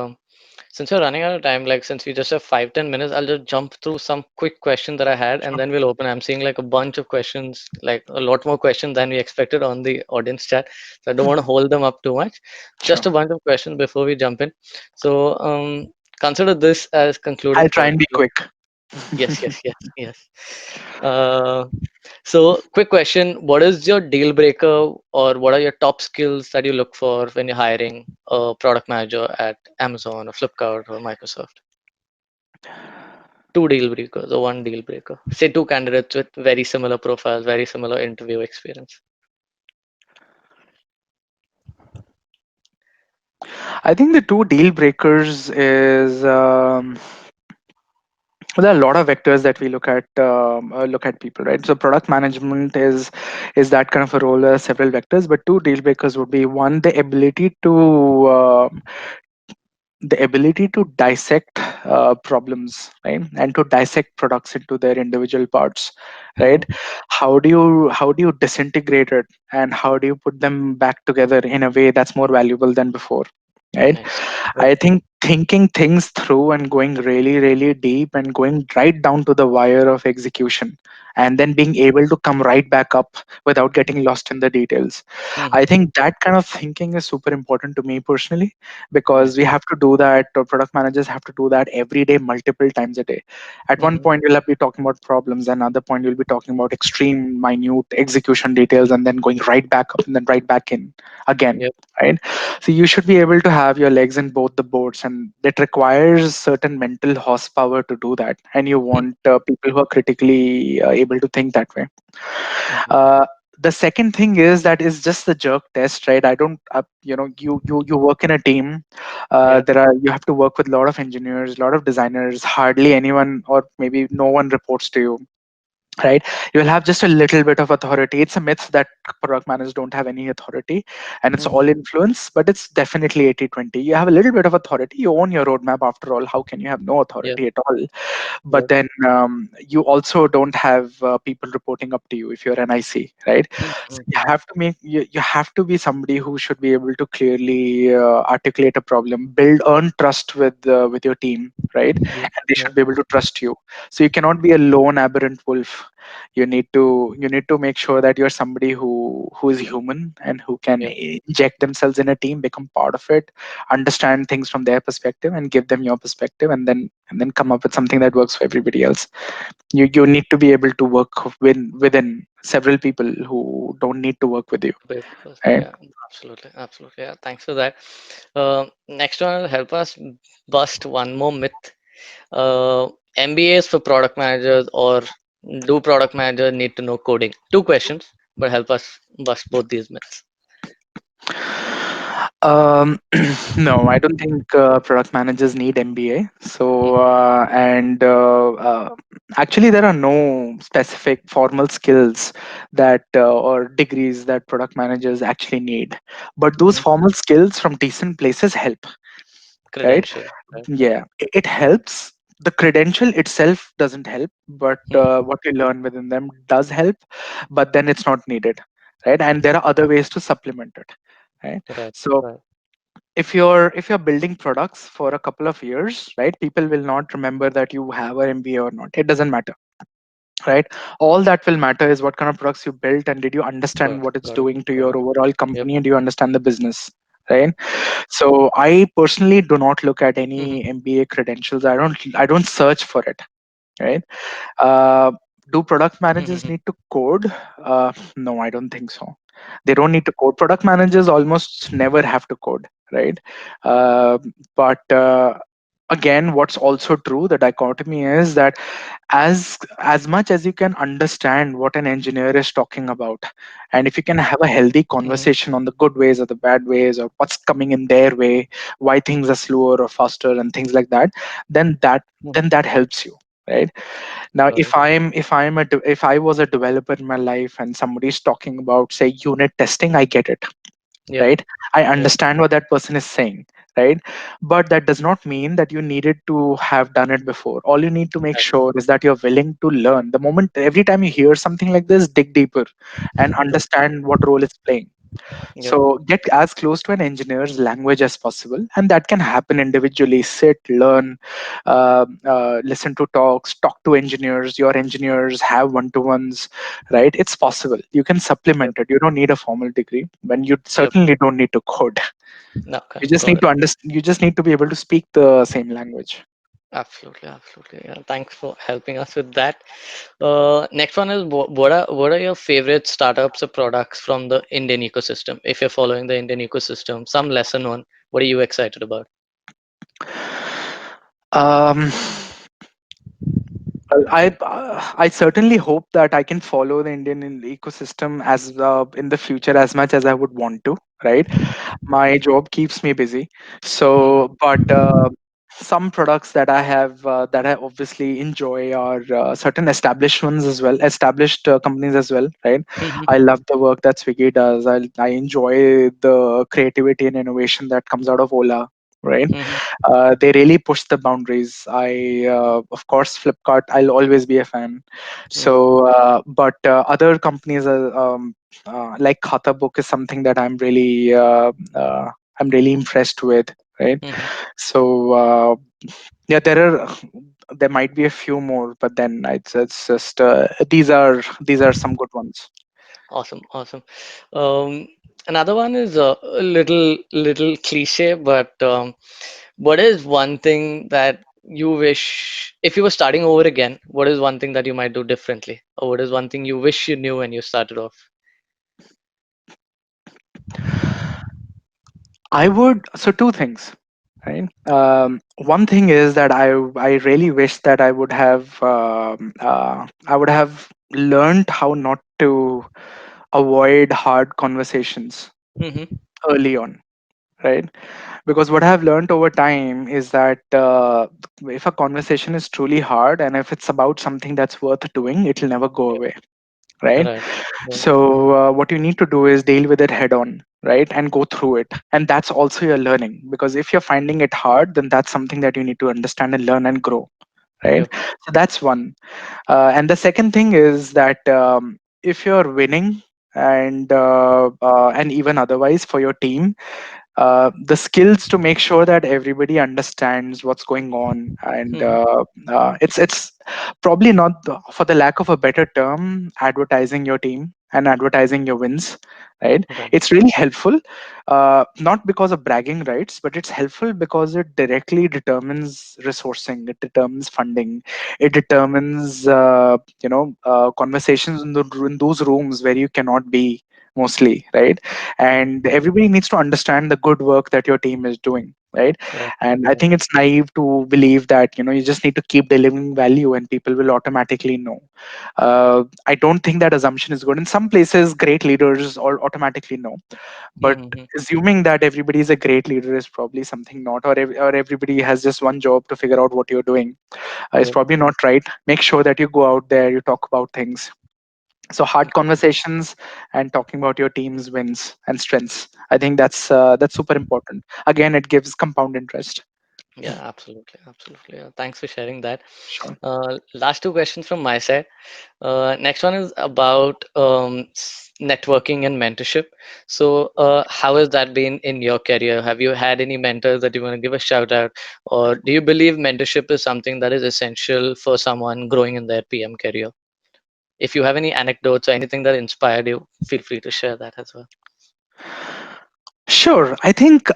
since we're running out of time, like since we just have 5-10 minutes, I'll just jump through some quick questions that I had, and Sure. then we'll open. I'm seeing like a bunch of questions, like a lot more questions than we expected on the audience chat. So I don't want to hold them up too much. Sure. Just a bunch of questions before we jump in. So consider this as I'll concluded try for and be quick. yes, yes, yes, yes. Uh, so, quick question: what is your deal breaker, or what are your top skills that you look for when you're hiring a product manager at Amazon or Flipkart or Microsoft? Two deal breakers or one deal breaker. Say two candidates with very similar profiles, very similar interview experience. I think the two deal breakers is there are a lot of vectors that we look at people, right? So product management is that kind of a role. There are several vectors, but two deal breakers would be one, the ability to dissect problems, right, and to dissect products into their individual parts, Mm-hmm. right? How do you disintegrate it, and how do you put them back together in a way that's more valuable than before, right? Nice. Yep. I think thinking things through and going really, really deep and going right down to the wire of execution, and then being able to come right back up without getting lost in the details. I Mm-hmm. think that kind of thinking is super important to me personally, because Nice. we have to do that, or product managers have to do that every day, multiple times a day. At one Mm-hmm. point, you'll be talking about problems, another point, you'll be talking about extreme, minute execution details, and then going right back up and then right back in again. Yep. Right. So you should be able to have your legs in both the boats, and it requires certain mental horsepower to do that. And you want people who are critically able to think that way. Mm-hmm. Uh, the second thing is that is just the jerk test, right? I don't, you work in a team. Yep. You have to work with a lot of engineers, a lot of designers. Hardly anyone, or maybe no one, reports to you, right? You will have just a little bit of authority. It's a myth that product managers don't have any authority, and it's Mm-hmm. all influence, but it's definitely 80/20. You have a little bit of authority. You own your roadmap, after all. How can you have no Yep. authority at all? But Yep. then you also don't have people reporting up to you if you're an IC, right? So you Mm-hmm. have to you have to be somebody who should be able to clearly articulate a problem, earn trust with your team, right? Yep. And they should Yep. be able to trust you. So you cannot be a lone aberrant wolf. You need to make sure that you're somebody who is human and who can Yep. inject themselves in a team, become part of it, understand things from their perspective, and give them your perspective, and then come up with something that works for everybody else. You need to be able to work within several people who don't need to work with you, Wait first. right? Yeah, absolutely, absolutely. Yeah, thanks for that. Next one will help us bust one more myth. MBAs for product managers, or do product managers need to know coding? Two questions, but help us bust both these myths. Um, no, I don't think product managers need MBA. So, actually, there are no specific formal skills or degrees that product managers actually need. But those Mm-hmm. formal skills from decent places help, right? Credential, right? Yeah, it helps. The credential itself doesn't help, but Mm-hmm. what you learn within them does help. But then it's not needed, right? And there are other ways to supplement it, right? Right, So right. if you're building products for a couple of years, right, people will not remember that you have an MBA or not. It doesn't matter, right? All that will matter is what kind of products you built, and did you understand what it's Got it, doing to got your it. overall Yep. company, and do you understand the business, right? So I personally do not look at Mm-hmm. any MBA credentials. I don't search for it, right? uh, do product managers Mm-hmm. need to code? No, I don't think so. They don't need to code. Product managers almost never have to code, right? Uh, but again, what's also true, the dichotomy is that as much as you can understand what an engineer is talking about, and if you can have a healthy Mm-hmm. conversation on the good ways or the bad ways, or what's coming in their way, why things are slower or faster and things like that, then Mm-hmm. that helps you, right? Now, Got it. if I was a developer in my life and somebody's talking about, say, unit testing, I get it, Yep. right? I Yep. understand what that person is saying, right? But that does not mean that you needed to have done it before. All you need to make Right. sure is that you're willing to learn. The moment, every time you hear something like this, dig deeper and Right. understand what role it's playing. Yep. So get as close to an engineer's language as possible, and that can happen individually. Sit, learn, listen to talks, talk to engineers. Your engineers have one-to-ones, right? It's possible. You can Yep. supplement it. You don't need a formal degree, when you Yep. certainly don't need to code. Okay. You just Got need it. to understand. You just need to be able to speak the same language. Absolutely. Absolutely. Yeah. Thanks for helping us with that. Next one is what are your favorite startups or products from the Indian ecosystem? If you're following the Indian ecosystem, some lesson on what are you excited about? Um, I certainly hope that I can follow the Indian ecosystem as in the future as much as I would want to. Right, my job keeps me busy. Mm-hmm. So, but some products that I have that I obviously enjoy are certain established ones as well, established companies as well. Right, Mm-hmm. I love the work that Swiggy does. I enjoy the creativity and innovation that comes out of Ola. Right, Mm-hmm. they really push the boundaries. Of course, Flipkart, I'll always be a fan. Mm-hmm. So, but other companies like Khata Book is something that I'm really impressed with. Right. Mm-hmm. So, yeah, there might be a few more, but then it's just these are some good ones. Awesome, awesome. Um, Another one is a little cliche, but what is one thing that you wish, if you were starting over again, what is one thing that you might do differently, or what is one thing you wish you knew when you started off? I would so two things. Right. One thing is that I really wish that I would have learned how not to avoid hard conversations Mm-hmm. early on. Right, because what I've learned over time is that if a conversation is truly hard and if it's about something that's worth doing, it'll never go away. Right. Right. Right. So what you need to do is deal with it head on, right, and go through it. And that's also your learning, because if you're finding it hard, then that's something that you need to understand and learn and grow. Right. Yep. So that's one. And the second thing is that if you're winning and even otherwise for your team, the skills to make sure that everybody understands what's going on, and Mm-hmm. it's probably not for the lack of a better term, advertising your team and advertising your wins. Right, Right. it's really helpful, not because of bragging rights, but it's helpful because it directly determines resourcing, it determines funding, it determines conversations in those rooms where you cannot be mostly. Right, and everybody needs to understand the good work that your team is doing. Right, Right. and I Right. think it's naive to believe that you just need to keep delivering value and people will automatically know. I don't think that assumption is good. In some places great leaders all automatically know, but Mm-hmm. assuming that everybody is a great leader is probably something not, or everybody has just one job to figure out what you're doing, is Yep. probably not right. Make sure that you go out there, you talk about things. So hard Okay. conversations and talking about your team's wins and strengths, I think that's super important. Again, it gives compound interest. Yeah, absolutely, absolutely. Thanks for sharing that. Sure. Last two questions from my side. Next one is about networking and mentorship. So, how has that been in your career? Have you had any mentors that you want to give a shout out, or do you believe mentorship is something that is essential for someone growing in their PM career? If you have any anecdotes or anything that inspired you, feel free to share that as well. Sure. I think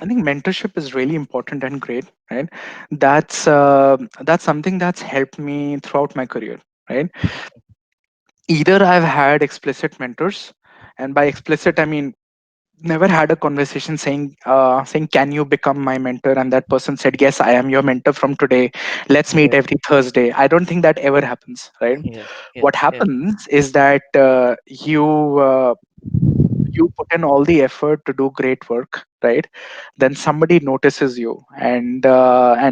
mentorship is really important and great. Right, that's something that's helped me throughout my career. Right, either I've had explicit mentors, and by explicit I mean never had a conversation saying can you become my mentor, and that person said yes, I am your mentor from today, let's meet Yeah, every Thursday. I don't think that ever happens. Right, yeah, yeah, what yeah. happens is that you put in all the effort to do great work, right? Then somebody notices you and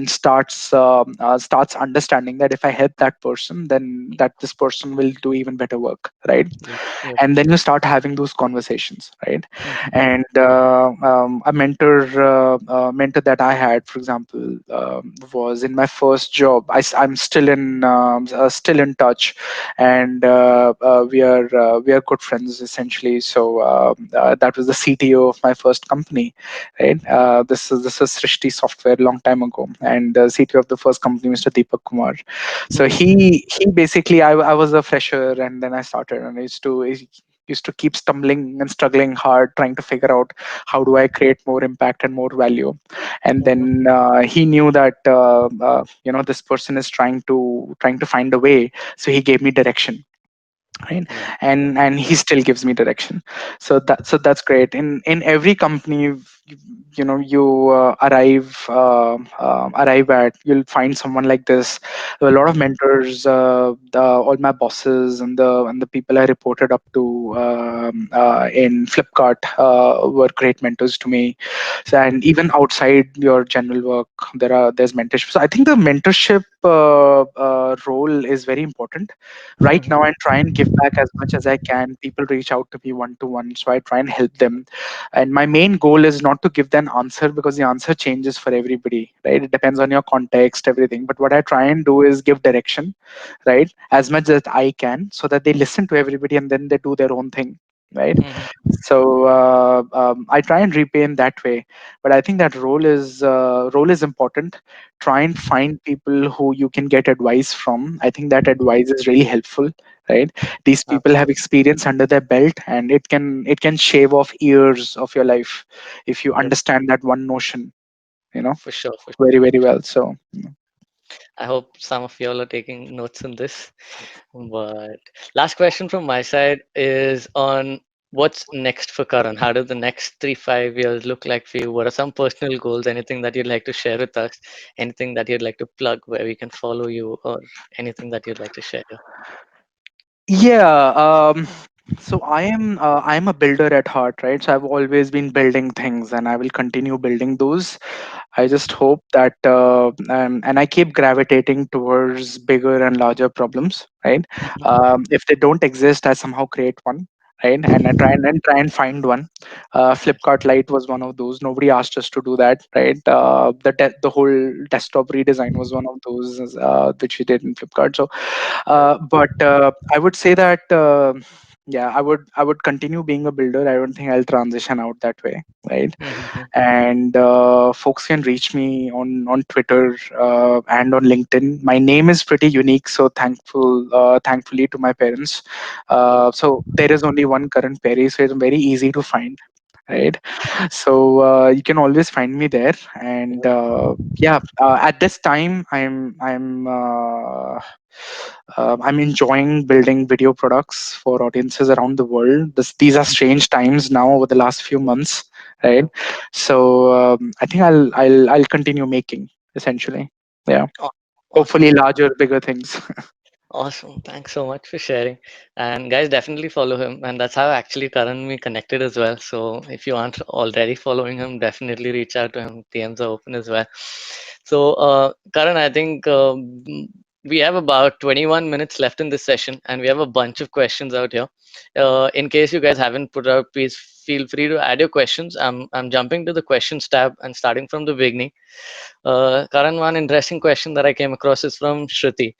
starts understanding that if I help that person, then that this person will do even better work, right? Yep. Yep. And then you start having those conversations, right? Mhm. And a mentor that I had, for example, was in my first job. I'm still in touch, and we are good friends essentially. So that was the CTO of my first company, right? This is Srishti Software, long time ago, and the CTO of the first company, Mr. Deepak Kumar. So Mhm. he basically, I was a fresher, and then I started, and I used to keep stumbling and struggling hard, trying to figure out how do I create more impact and more value. And Mhm. then he knew that this person is trying to find a way, so he gave me direction, right? Yeah. And he still gives me direction. So that's great. In every company, you arrive at, you'll find someone like this. A lot of Mhm. mentors, all my bosses and the people I reported up to in Flipkart were great mentors to me. So, Yep. and even outside your general work, there's mentorship. So I think the mentorship role is very important right Mhm. now, and try and give back as much as I can. People reach out to me one to one, so I try and help them. And my main goal is not to give them answer, because the answer changes for everybody, right? It depends on your context, everything. But what I try and do is give direction, right, as much as I can, so that they listen to everybody and then they do their own thing, right? Mhm. So I try and repay in that way. But I think that role is important. Try and find people who you can get advice from. I think that advice is really helpful, right? These people have Absolutely. experience under their belt, and it can shave off years of your life if you Yep. understand that one notion, you know For sure. For very, sure. very For sure. well. So I hope some of y'all are taking notes on this. But last question from my side is on what's next for Karan? How does the next 3, 5 years look like for you? What are some personal goals? Anything that you'd like to share with us? Anything that you'd like to plug where we can follow you, or anything that you'd like to share? yeah. So I'm a builder at heart, right? So I've always been building things, and I will continue building those. I just hope that, and I keep gravitating towards bigger and larger problems, right? Mhm. If they don't exist, I somehow create one, right? And I try and find one. Nice. Flipkart Lite was one of those. Nobody asked us to do that, right? The whole desktop redesign was one of those, which we did in Flipkart. So Yep. but I would say that yeah, I would continue being a builder. I don't think I'll transition out that way, right? Mhm. And folks can reach me on Twitter and on LinkedIn. My name is pretty unique, so thankfully to my parents. Yep. So there is only one Karan Peri, so it's very easy to find, right? So you can always find me there. And Yep. yeah, at this time, I'm enjoying building video products for audiences around the world. These are strange times now over the last few Yep. months, right? Yep. So I think I'll continue making, essentially. Yeah, Aw- hopefully Awesome. larger, bigger things. Awesome. Thanks so much for sharing. And guys, definitely follow him. And that's how actually Karan and me connected as well. So if you aren't already following him, definitely reach out to him. DMs are open as well. So, Karan, I think we have about 21 minutes left in this session, and we have a bunch of questions out here. In case you guys haven't put out, please feel free to add your questions. I'm jumping to the questions tab and starting from the beginning. Karan, one interesting question that I came across is from Shruti.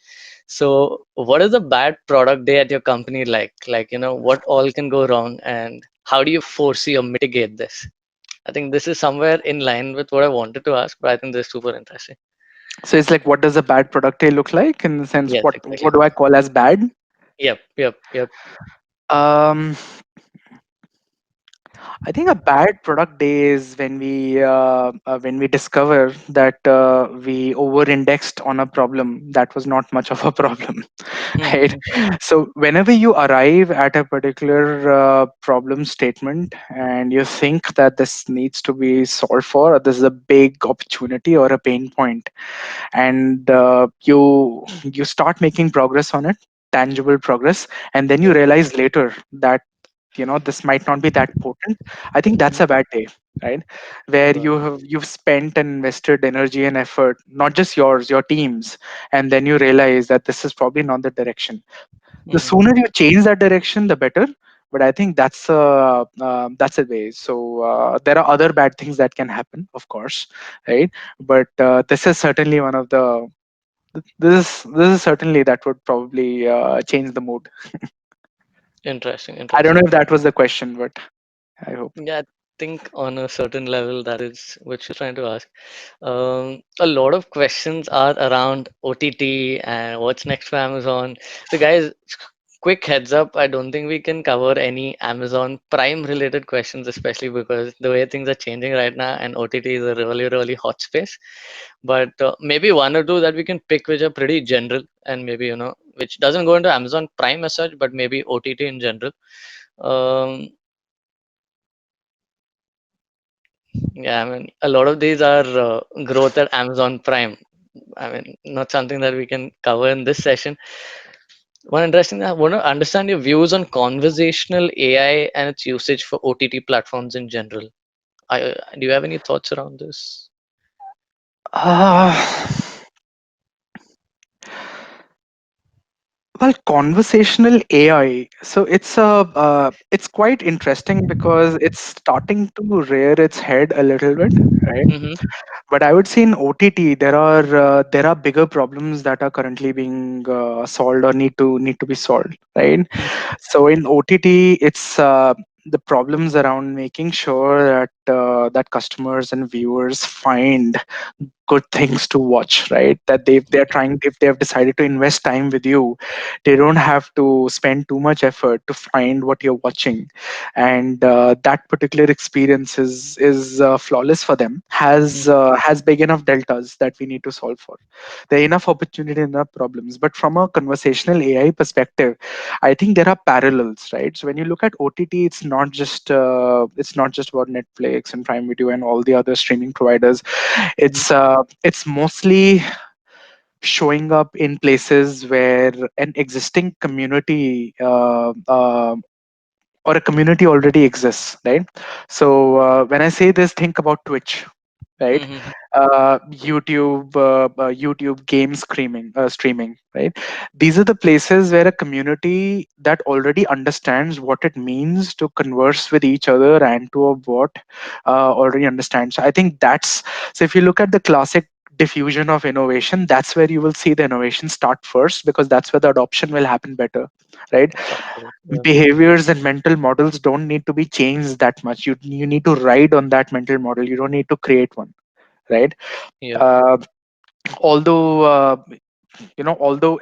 So, what is a bad product day at your company like? Like, what all can go wrong, and how do you foresee or mitigate this? I think this is somewhere in line with what I wanted to ask, but I think this is super interesting. So it's like, what does a bad product day look like, in the sense, Yes, what exactly. do I call as bad? Yep, yep, yep. Um, I think a bad product day is when we discover that we over-indexed on a problem that was not much of a problem, right? So whenever you arrive at a particular problem statement and you think that this needs to be solved for, or this is a big opportunity or a pain point, and you start making progress on it, tangible progress, and then you Yep. realize later that this might not be that potent, I think that's Mhm. a bad day, right? Where Got it. you've spent and invested energy and effort, not just yours, your teams, and then you realize that this is probably not the direction. The Mhm. sooner you change that direction, the better. But I think that's a way. So there are other bad things that can happen, of course, right? But this is certainly one of the this is certainly that would probably change the mood. Interesting, I don't know interesting. if that was the question, but I hope. Yeah, I think on a certain level that is what she's trying to ask. A lot of questions are around OTT and what's next for Amazon. So, guys, quick heads up, I don't think we can cover any Amazon Prime related questions, especially because the way things are changing right now, and OTT is a really, really hot space. But maybe one or two that we can pick which are pretty general and maybe, which doesn't go into Amazon Prime as such, but maybe OTT in general. Um, Yeah, I mean, a lot of these are growth at Amazon Prime. I mean, not something that we can cover in this session. One interesting, I want to understand your views on conversational AI and its usage for OTT platforms in general. Do you have any thoughts around this? Uh, well, conversational AI. So it's quite interesting because it's starting to rear its head a little bit, right? Mm-hmm. But I would say in OTT there are bigger problems that are currently being solved or need to be solved, right? So in OTT, it's the problems around making sure that customers and viewers find good things to watch, right? That they're trying, if they have decided to invest time with you, they don't have to spend too much effort to find what you're watching, and that particular experience is flawless for them. Has big enough deltas that we need to solve for. There are enough opportunity, enough problems. But from a conversational AI perspective, I think there are parallels, right? So when you look at OTT, it's not just about Netflix and Prime Video and all the other streaming providers. It's mostly showing up in places where an existing community or a community already exists, right? So when I say this, think about Twitch, right? Mm-hmm. YouTube game streaming, right? These are the places where a community that already understands what it means to converse with each other and to a bot already understands. So I think that's so. If you look at the classic diffusion of innovation, that's where you will see the innovation start first, because that's where the adoption will happen better, right? Sounds good. Yeah. Behaviors and mental models don't need to be changed that much. You need to ride on that mental model. You don't need to create one, right? Yeah. uh, although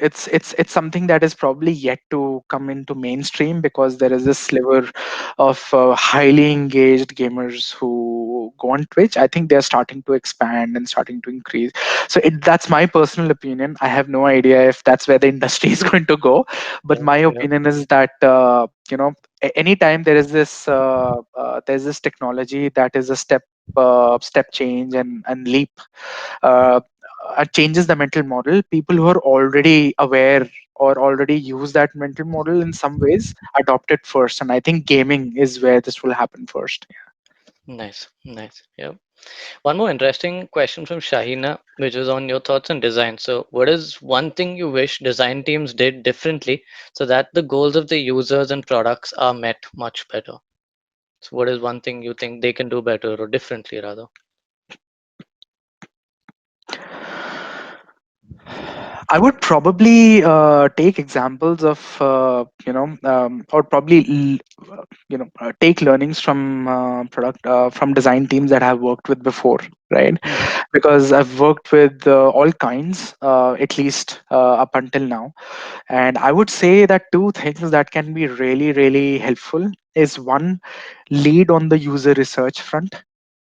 it's something that is probably yet to come into mainstream, because there is this sliver of highly engaged gamers who go on Twitch. I think they're starting to expand and starting to increase. So that's my personal opinion. I have no idea if that's where the industry is going to go, but Yeah. my Yeah. opinion is that anytime there's this technology that is a step change and leap, uh, changes the mental model. People who are already aware or already use that mental model in some ways adopt it first, and I think gaming is where this will happen first. Nice. Nice. Yeah. One more interesting question from Shahina, which is on your thoughts on design. So, what is one thing you wish design teams did differently so that the goals of the users and products are met much better? So, what is one thing you think they can do better or differently, rather? I would probably take examples of or probably take learnings from product from design teams that I've worked with before, right? Mhm. Because I've worked with all kinds, at least up until now. And I would say that two things that can be really, really helpful is one, lead on the user research front,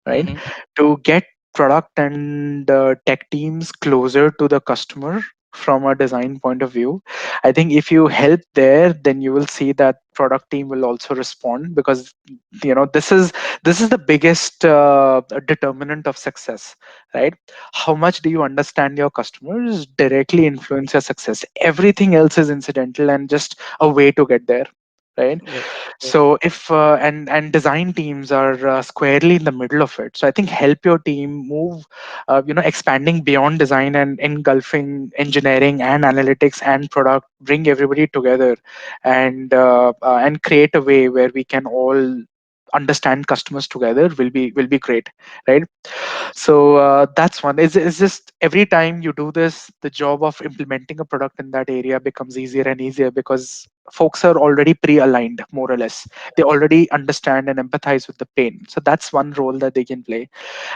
right? Mhm. To get product and tech teams closer to the customer from a design point of view. I think if you help there, then you will see that product team will also respond, because this is the biggest determinant of success, right? How much do you understand your customers directly influence your success. Everything else is incidental and just a way to get there. right? Yep. Yep. So if and design teams are squarely in the middle of it. So I think help your team move, expanding beyond design and engulfing engineering and analytics and product, bring everybody together, and create a way where we can all understand customers together will be great, right? So that's one. It's just every time you do this, the job of implementing a product in that area becomes easier and easier because folks are already pre-aligned, more or less. They already understand and empathize with the pain. So that's one role that they can play.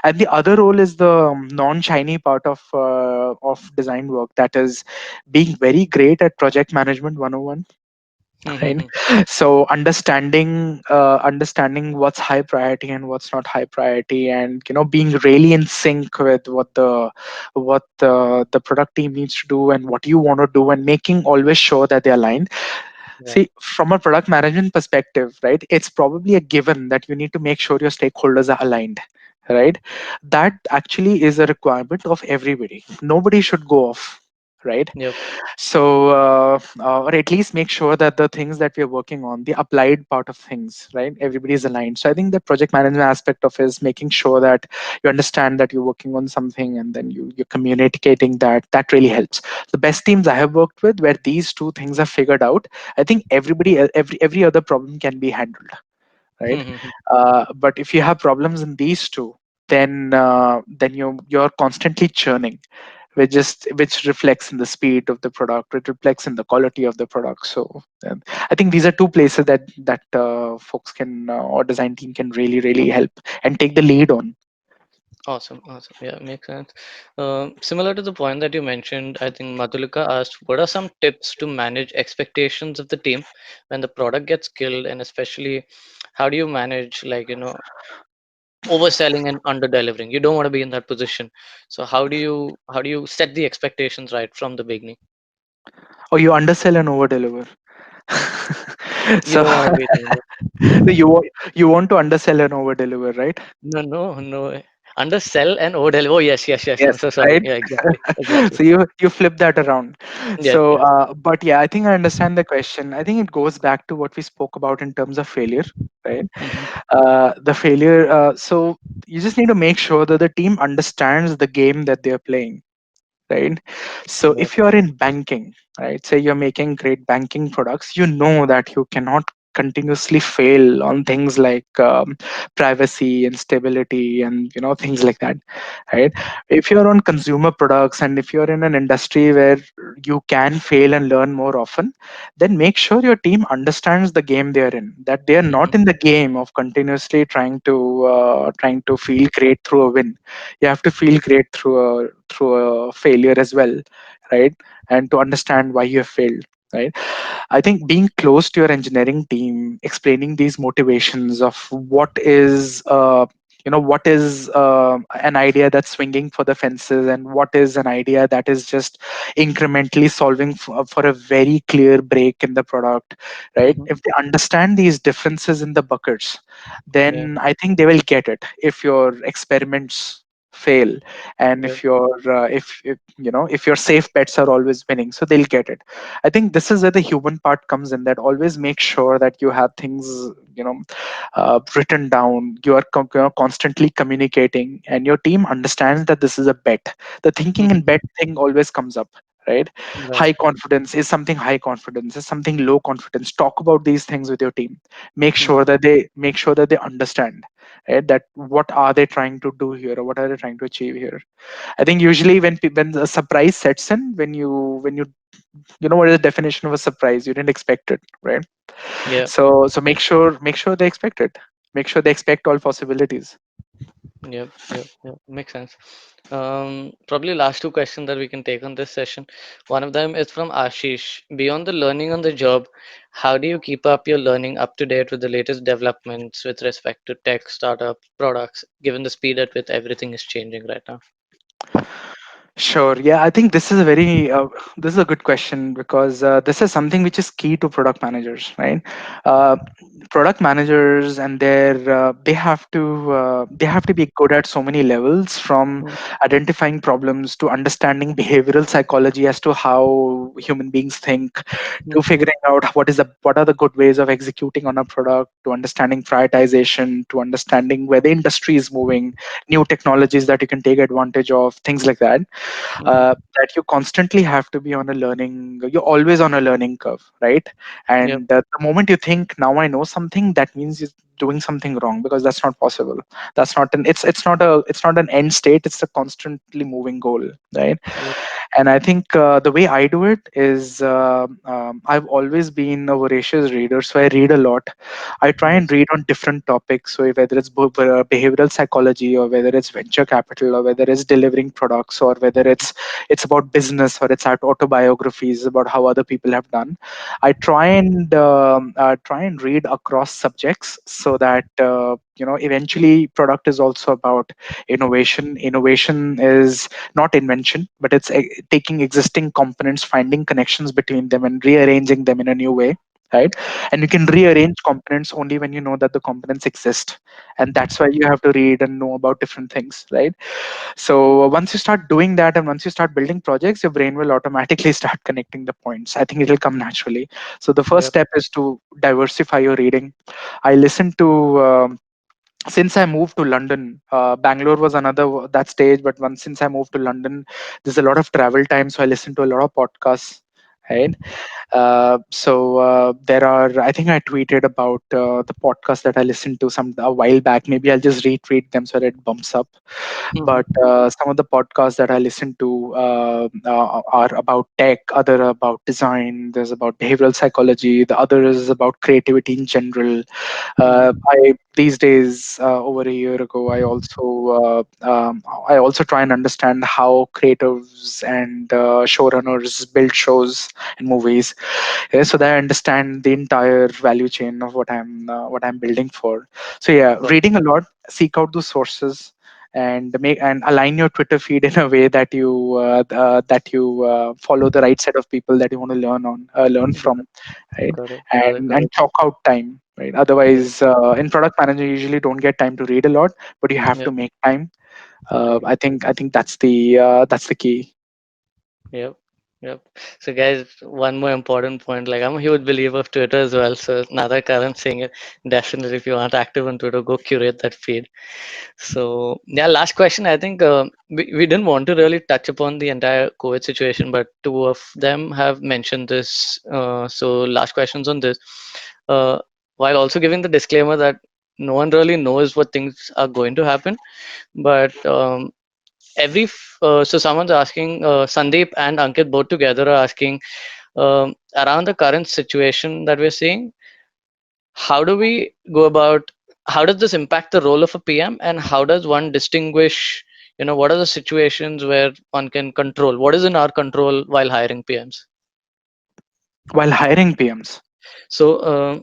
And the other role is the non-shiny part of design work. That is being very great at project management 101, right? So understanding what's high priority and what's not high priority, and being really in sync with what the product team needs to do and what you want to do, and making always sure that they're aligned. Right. See, from a product management perspective, right, it's probably a given that you need to make sure your stakeholders are aligned, right? That actually is a requirement of everybody. Nobody should go off, right? Yep. So or at least make sure that the things that we're working on, the applied part of things, right, everybody's aligned. So I think the project management aspect of is making sure that you understand that you're working on something, and then you're communicating that really helps. The best teams I have worked with, where these two things are figured out, I think every other problem can be handled, right? But if you have problems in these two, then you're constantly churning, which reflects in the speed of the product, it reflects in the quality of the product. So I think these are two places that folks can or design team can really help and take the lead on. Awesome, awesome. Yeah, makes sense. Similar to the point that you mentioned, I think Madhulika asked, what are some tips to manage expectations of the team when the product gets killed, and especially how do you manage, like, overselling and under delivering? You don't want to be in that position. So how do you set the expectations right from the beginning? Or you undersell and over deliver. You So don't want to be doing that. you want to undersell and over deliver, right? No, no, no. Undersell and over deliver. Oh, yes, yes, yes. I'm Yes, so sorry. right. Yeah, exactly, exactly. So you flip that around. Yes, So yes. but yeah, I think I understand the question. I think it goes back to what we spoke about in terms of failure, right? Hmm. The failure, so you just need to make sure that the team understands the game that they're playing, right? So Yep. if you're in banking, right, say you're making great banking products, you know that you cannot continuously fail on things like privacy and stability and things like that, right? If you're on consumer products and if you're in an industry where you can fail and learn more often, then make sure your team understands the game they're in, that they're Hmm. not in the game of continuously trying to feel great through a win. You have to feel great through a failure as well, right? And to understand why you have failed, right? I think being close to your engineering team, explaining these motivations of what is an idea that's swinging for the fences, and what is an idea that is just incrementally solving for a very clear break in the product, right? Hmm. If they understand these differences in the buckets, Yeah. then I think they will get it. If your experiments fail, and Yep. if your safe bets are always winning, so they'll get it. I think this is where the human part comes in, that always make sure that you have things, you know written down. You are constantly communicating, and your team understands that this is a bet. The thinking and Hmm. bet thing always comes up, right? Right. High confidence is something, high confidence is something low confidence. Talk about these things with your team. Hmm. Make sure that they understand, right, that what are they trying to do here, or what are they trying to achieve here. I think usually when a surprise sets in, when you what is the definition of a surprise, you didn't expect it, right? Yep. So make sure they expect it. Make sure they expect all possibilities. Yep. Yep. Yep. Makes sense. Probably last two questions that we can take on this session. One of them is from Ashish. Beyond the learning on the job, how do you keep up your learning up to date with the latest developments with respect to tech, startup, products, given the speed at which everything is changing right now? Sure. Yeah, I think this is a very this is a good question because this is something which is key to product managers, right? Uh, Product managers and they have to be good at so many levels, from Mm, identifying problems to understanding behavioral psychology as to how human beings think, to mm, figuring out what are the good ways of executing on a product, to understanding prioritization, to understanding where the industry is moving, new technologies that you can take advantage of, things like that. mm. That you constantly have to be on a learning, you're always on a learning curve, right? Yep, And the moment you think now I know something, that means you're doing something wrong, because that's not possible. That's not an it's not an end state, it's a constantly moving goal, right? yep, And I think the way I do it is I've always been a voracious reader, so I read a lot. I try yep, and read on different topics. So whether it's behavioral psychology, or whether it's venture capital, or whether it's delivering products, or whether it's about business, or it's about autobiographies about how other people have done. I try and read across subjects, so that eventually product is also about innovation. Innovation is not invention, but it's taking existing components, finding connections between them, and rearranging them in a new way, right? And you can rearrange components only when you know that the components exist, and that's why you have to read and know about different things, right? So once you start doing that, and once you start building projects, your brain will automatically start connecting the points. I think it'll come naturally. So the first yep. step is to diversify your reading. I listen to since I moved to London, Bangalore was another that stage. But once since I moved to London, there's a lot of travel time, so I listen to a lot of podcasts. Right. There are. I think I tweeted about the podcast that I listened to some a while back. Maybe I'll just retweet them so that it bumps up. But Mhm, some of the podcasts that I listen to are about tech, other are about design. There's about behavioral psychology. The other is about creativity in general. mhm, I these days, over a year ago, I also try and understand how creatives and showrunners build shows and movies, yeah, so that I understand the entire value chain of what I'm building for. So yeah, got reading a lot, seek out those sources, and make and align your Twitter feed in a way that you follow the right set of people that you want to learn it, from, right? got it, got it, got And it. chalk out time, right? Yep, Otherwise, in product manager, you usually don't get time to read a lot, but you have to yep, make time. yep. I think that's the key. Yep. Yep. So, guys, one more important point. Like, I'm a huge believer of Twitter as well. So, now that Karan's saying it, definitely, if you aren't active on Twitter, go curate that feed. So, yeah, last question. I think we didn't want to really touch upon the entire COVID situation, but two of them have mentioned this. So, last questions on this. Uh, while also giving the disclaimer that no one really knows what things are going to happen, but so someone's asking, Sandeep and Ankit both together are asking, around the current situation that we're seeing, how do we go about, how does this impact the role of a PM, and how does one distinguish, what are the situations where one can control, what is in our control while hiring PMs? While hiring PMs. So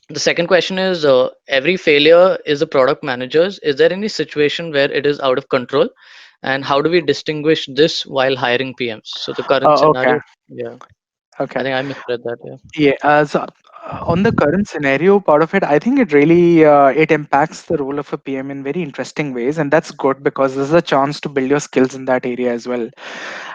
the second question is, every failure is a product manager's. Is there any situation where it is out of control, and how do we distinguish this while hiring PMs? So the current Okay. scenario, yeah, I Okay. think I misread that. Yeah. Yeah. On the current scenario part of it, I think it impacts the role of a PM in very interesting ways, and that's good because there's a chance to build your skills in that area as well.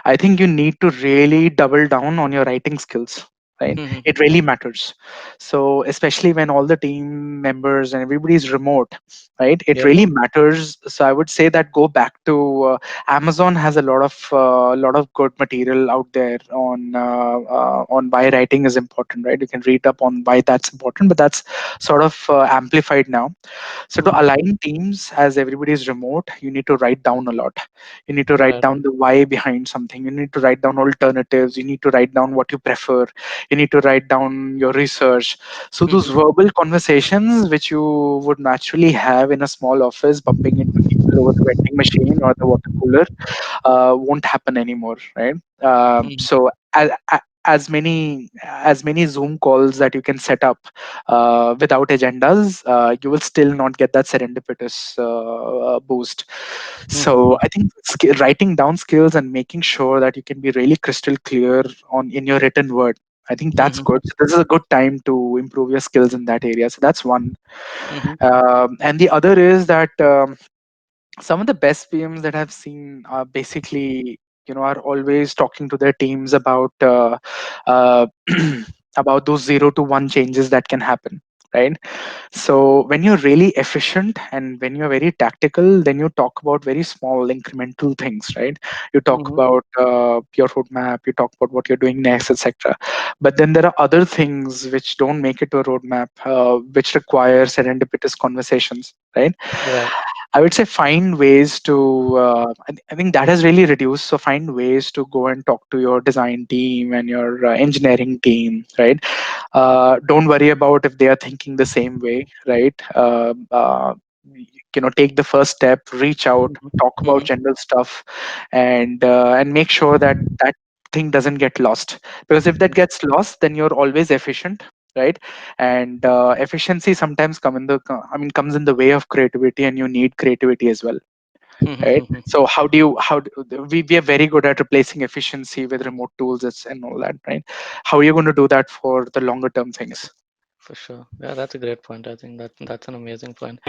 I think you need to really double down on your writing skills. Right, Hmm. it really matters. So especially when all the team members and everybody's remote, right? It Yep. really matters. So I would say that go back to Amazon has a lot of good material out there on why writing is important, right? You can read up on why that's important, but that's sort of amplified now. So to Hmm. align teams as everybody is remote, you need to write down a lot. You need to write Right. down the why behind something. You need to write down alternatives. You need to write down what you prefer. You need to write down your research. So those Hmm. verbal conversations which you would naturally have in a small office, bumping into people over the vending machine or the water cooler, won't happen anymore, right? Hmm. So as many Zoom calls that you can set up without agendas, you will still not get that serendipitous boost. So I think writing down skills and making sure that you can be really crystal clear on in your written word, I think that's good. So this is a good time to improve your skills in that area. So that's one. And the other is that some of the best PMs that I've seen are basically, are always talking to their teams uh, about those 0 to 1 changes that can happen, right? So when you're really efficient and when you're very tactical, then you talk about very small incremental things, right? You talk about your roadmap, you talk about what you're doing next, etc. But then there are other things which don't make it to a roadmap, which require serendipitous conversations, right? Right. I would say find ways to. I think that has really reduced. So find ways to go and talk to your design team and your engineering team, right? Don't worry about if they are thinking the same way, right? Take the first step, reach out, talk about general stuff, and make sure that that thing doesn't get lost. Because if that gets lost, then you're always efficient, right? And efficiency sometimes comes in the way of creativity, and you need creativity as well, right? So we are very good at replacing efficiency with remote tools and all that, right? How are you going to do that for the longer term things? For sure. Yeah, that's a great point. I think that's an amazing point.